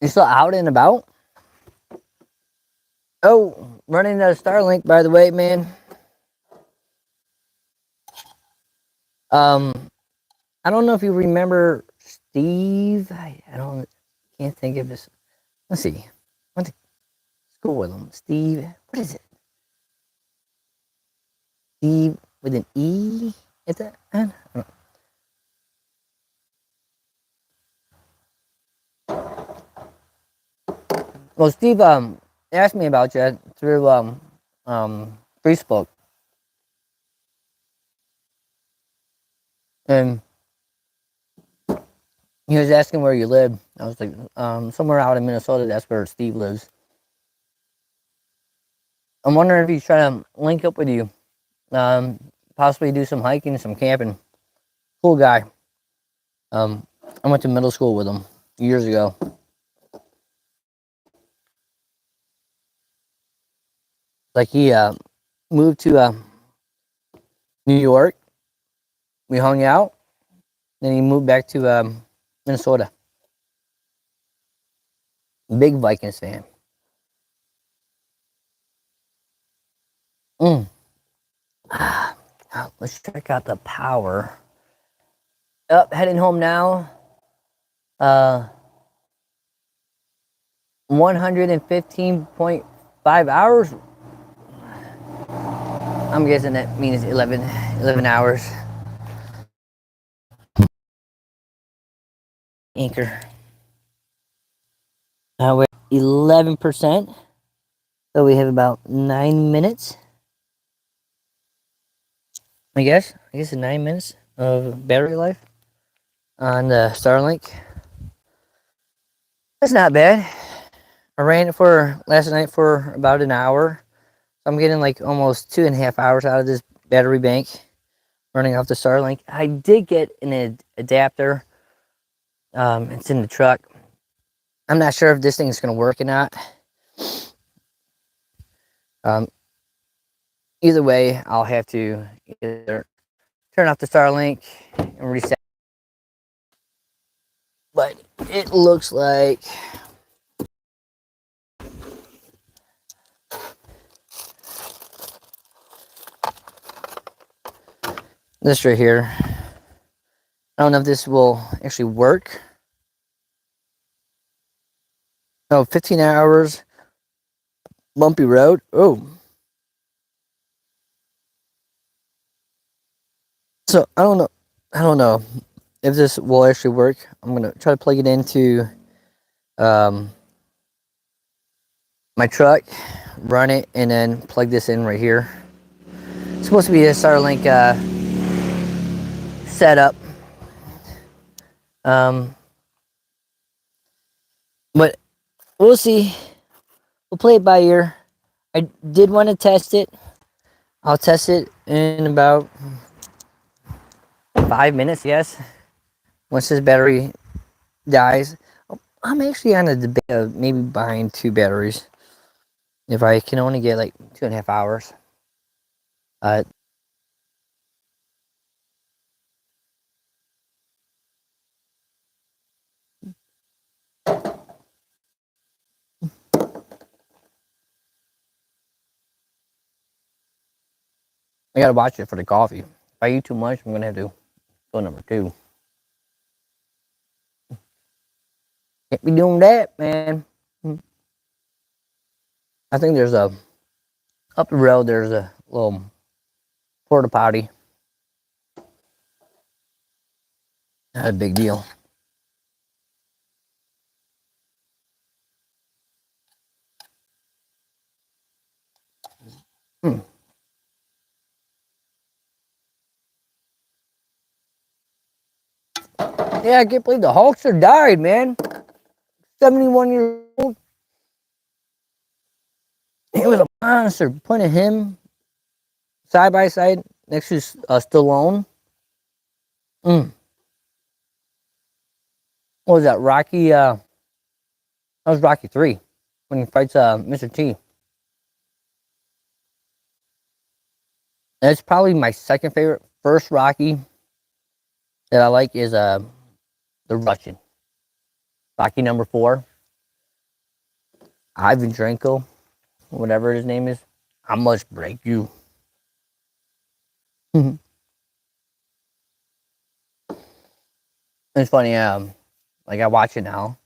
Speaker 1: You still out and about? Oh, running the STARLINK, by the way, man. I don't know if you remember Steve. Can't think of this. Let's see. I went to school with him. Steve. What is it? Steve with an E at the end? Well, Steve asked me about you through Facebook, and he was asking where you live. I was like, somewhere out in Minnesota. That's where Steve lives. I'm wondering if he's trying to link up with you. Um, Possibly do some hiking, some camping. Cool guy. Um, I went to middle school with him years ago. Like he moved to New York. We hung out. Then he moved back to Minnesota. Big Vikings fan. Mm. Let's check out the power. Up, heading home now. 115.5 hours. I'm guessing that means 11 hours. Anchor. We're 11%. So we have about 9 minutes. I guess 9 minutes of battery life on the STARLINK. That's not bad. I ran it for last night for about an hour. I'm getting like almost 2.5 hours out of this battery bank running off the STARLINK. I did get an adapter. It's in the truck. I'm not sure if this thing is going to work or not. Either way, I'll have to either turn off the STARLINK and reset. But it looks like this right here. I don't know if this will actually work. Oh, 15 hours, bumpy road. Oh. So I don't know. If this will actually work. I'm gonna try to plug it into my truck, run it, and then plug this in right here. It's supposed to be a StarLink setup. But we'll see. We'll play it by ear. I did want to test it. I'll test it in about 5 minutes, yes. Once this battery dies. I'm actually on a debate of maybe buying 2 batteries. If I can only get like 2.5 hours. I gotta watch it for the coffee. If I eat too much, I'm gonna have to go number 2. Can't be doing that, man. I think there's a up the road. There's a little porta potty. Not a big deal. Hmm. Yeah, I can't believe the Hulkster died, man. 71 years old. He was a monster. Putting him side by side next to Stallone. What was that? Rocky. That was Rocky 3 when he fights Mr. T. That's probably my second favorite. First Rocky that I like is the Russian. Rocky number 4. Ivan Drenko, whatever his name is. I must break you. It's funny. Like I watch it now,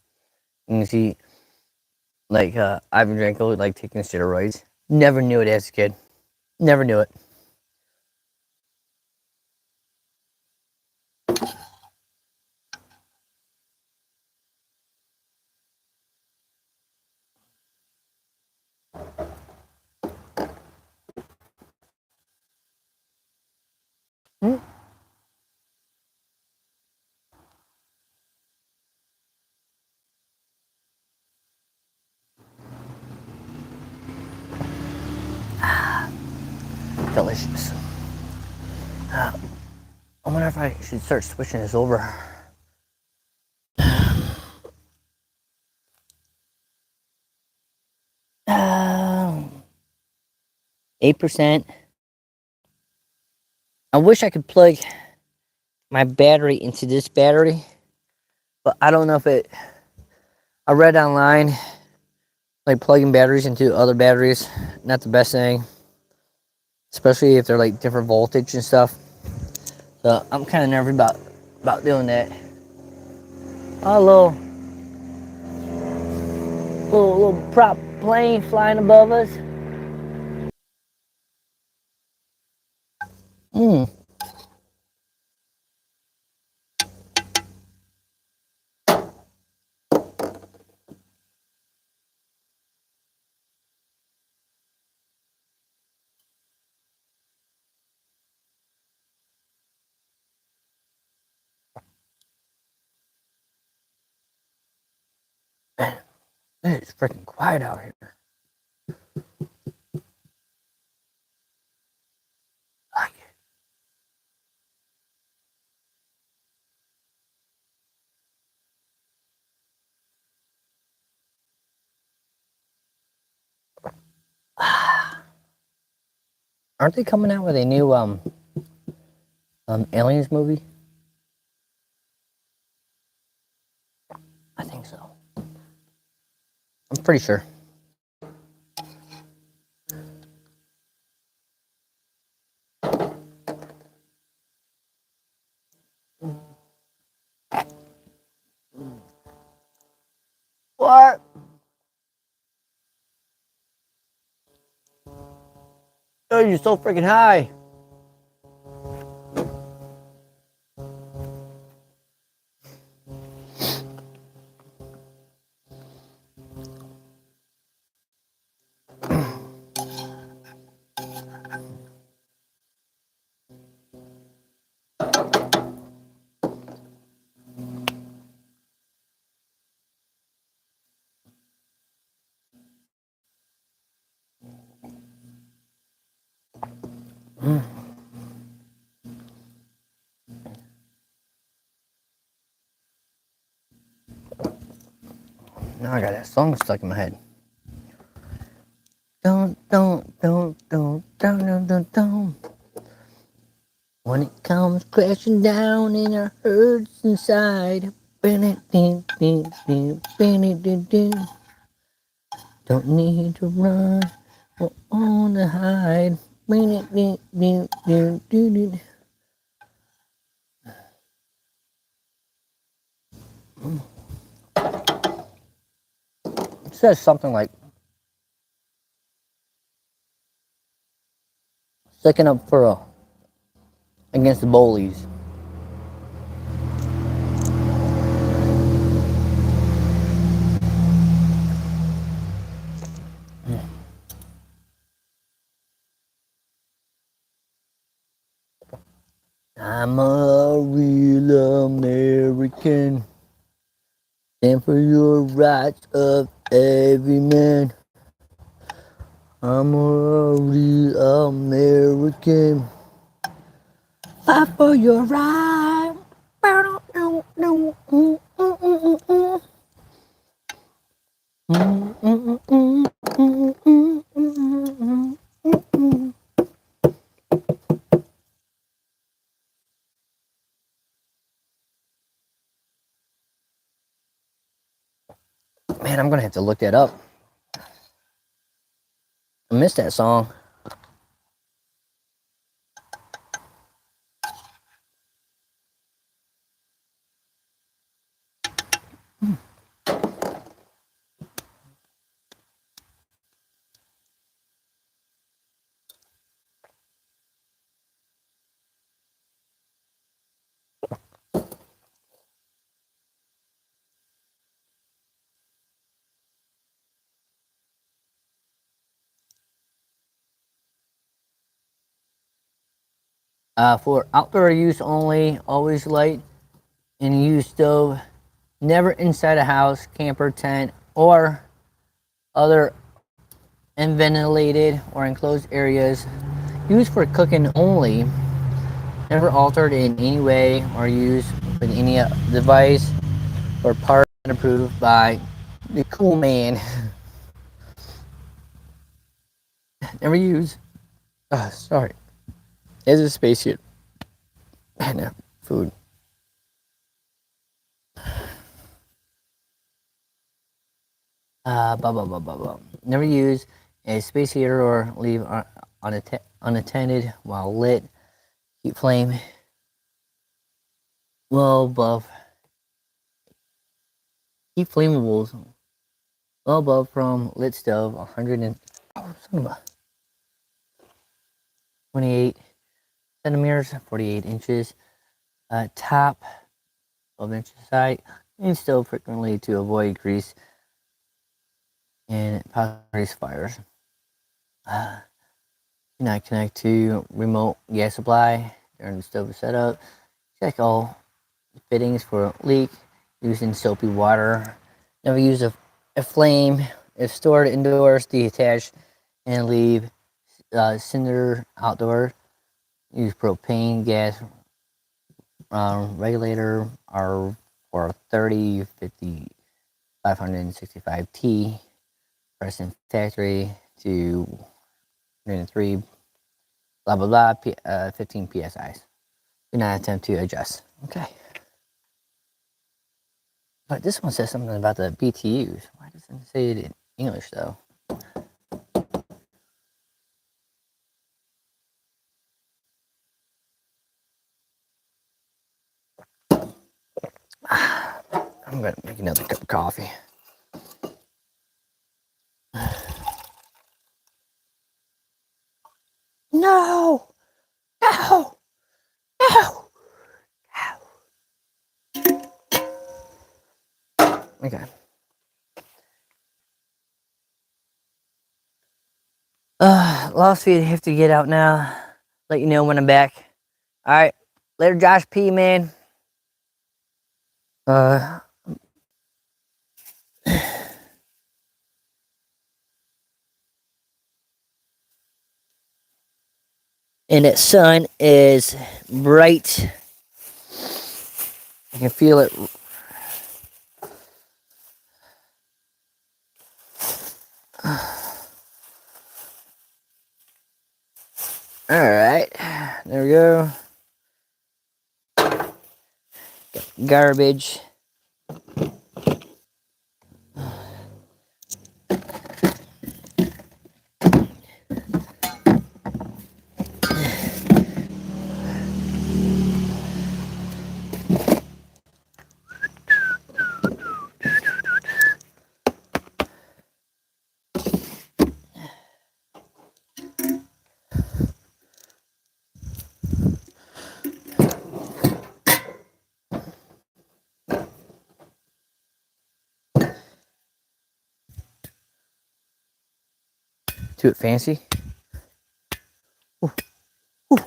Speaker 1: and you see like Ivan Drenko like taking steroids. Never knew it as a kid. Never knew it. Hmm? delicious. I wonder if I should start switching this over. 8%. I wish I could plug my battery into this battery, but I don't know if it. I read online, like plugging batteries into other batteries, not the best thing, especially if they're like different voltage and stuff. So I'm kind of nervous about doing that. Oh, little prop plane flying above us. It's freaking quiet out here. Like aren't they coming out with a new Aliens movie? I think so. I'm pretty sure. What? Oh, you're so freaking high. Now I got that song stuck in my head. Don't. When it comes crashing down and it hurts inside. Don't need to run or on the hide. It says something like sticking up for against the bullies. I'm a real American. Stand for your rights of every man. I'm a real American. Fight for your right. Man, I'm gonna have to look that up. I missed that song. For outdoor use only, always light and use stove. Never inside a house, camper, tent, or other unventilated or enclosed areas. Used for cooking only, never altered in any way or used with any device or part approved by the cool man. Never used. Sorry. As a spacesuit. No, food. Blah, blah, blah, blah, blah. Never use a space heater or leave unattended while lit. Keep flame well above. Keep flammables well above from lit stove 128 centimeters, 48 inches. Top 12 inches height. And stove frequently to avoid grease and possible fires. Do not connect to remote gas supply during the stove setup. Check all fittings for leak using soapy water. Never use a flame if stored indoors. Detach and leave cinder outdoor. Use propane gas regulator or for 30, 50, 565T. Press in factory to 103. Blah blah blah. 15 psi's. Do not attempt to adjust. Okay. But this one says something about the BTUs. Why doesn't it say it in English though? I'm gonna make another cup of coffee. No! No! No! Okay. Lost feed, have to get out now. Let you know when I'm back. Alright. Later, Josh P, man. And that sun is bright. I can feel it. Alright. There we go. Garbage. Do it fancy. Ooh. Ooh.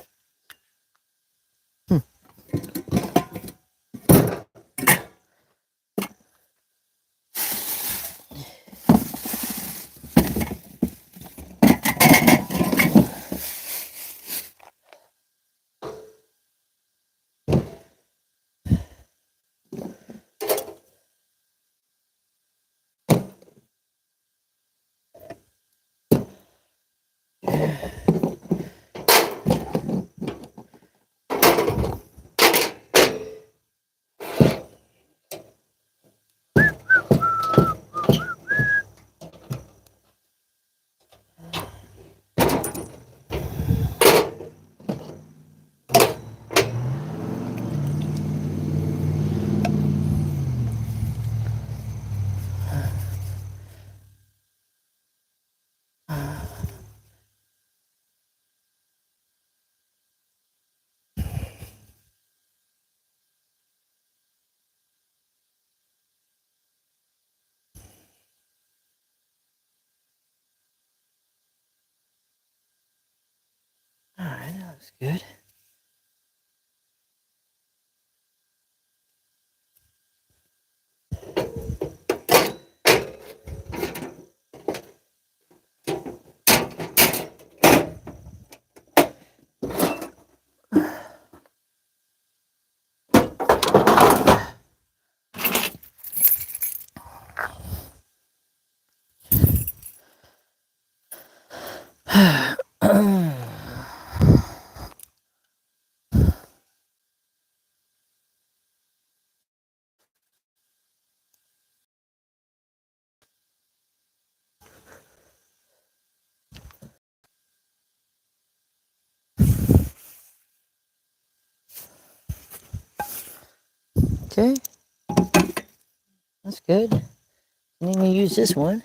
Speaker 1: Alright, that looks good. Okay. That's good. And then you use this one.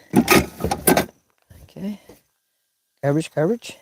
Speaker 1: Okay. Garbage.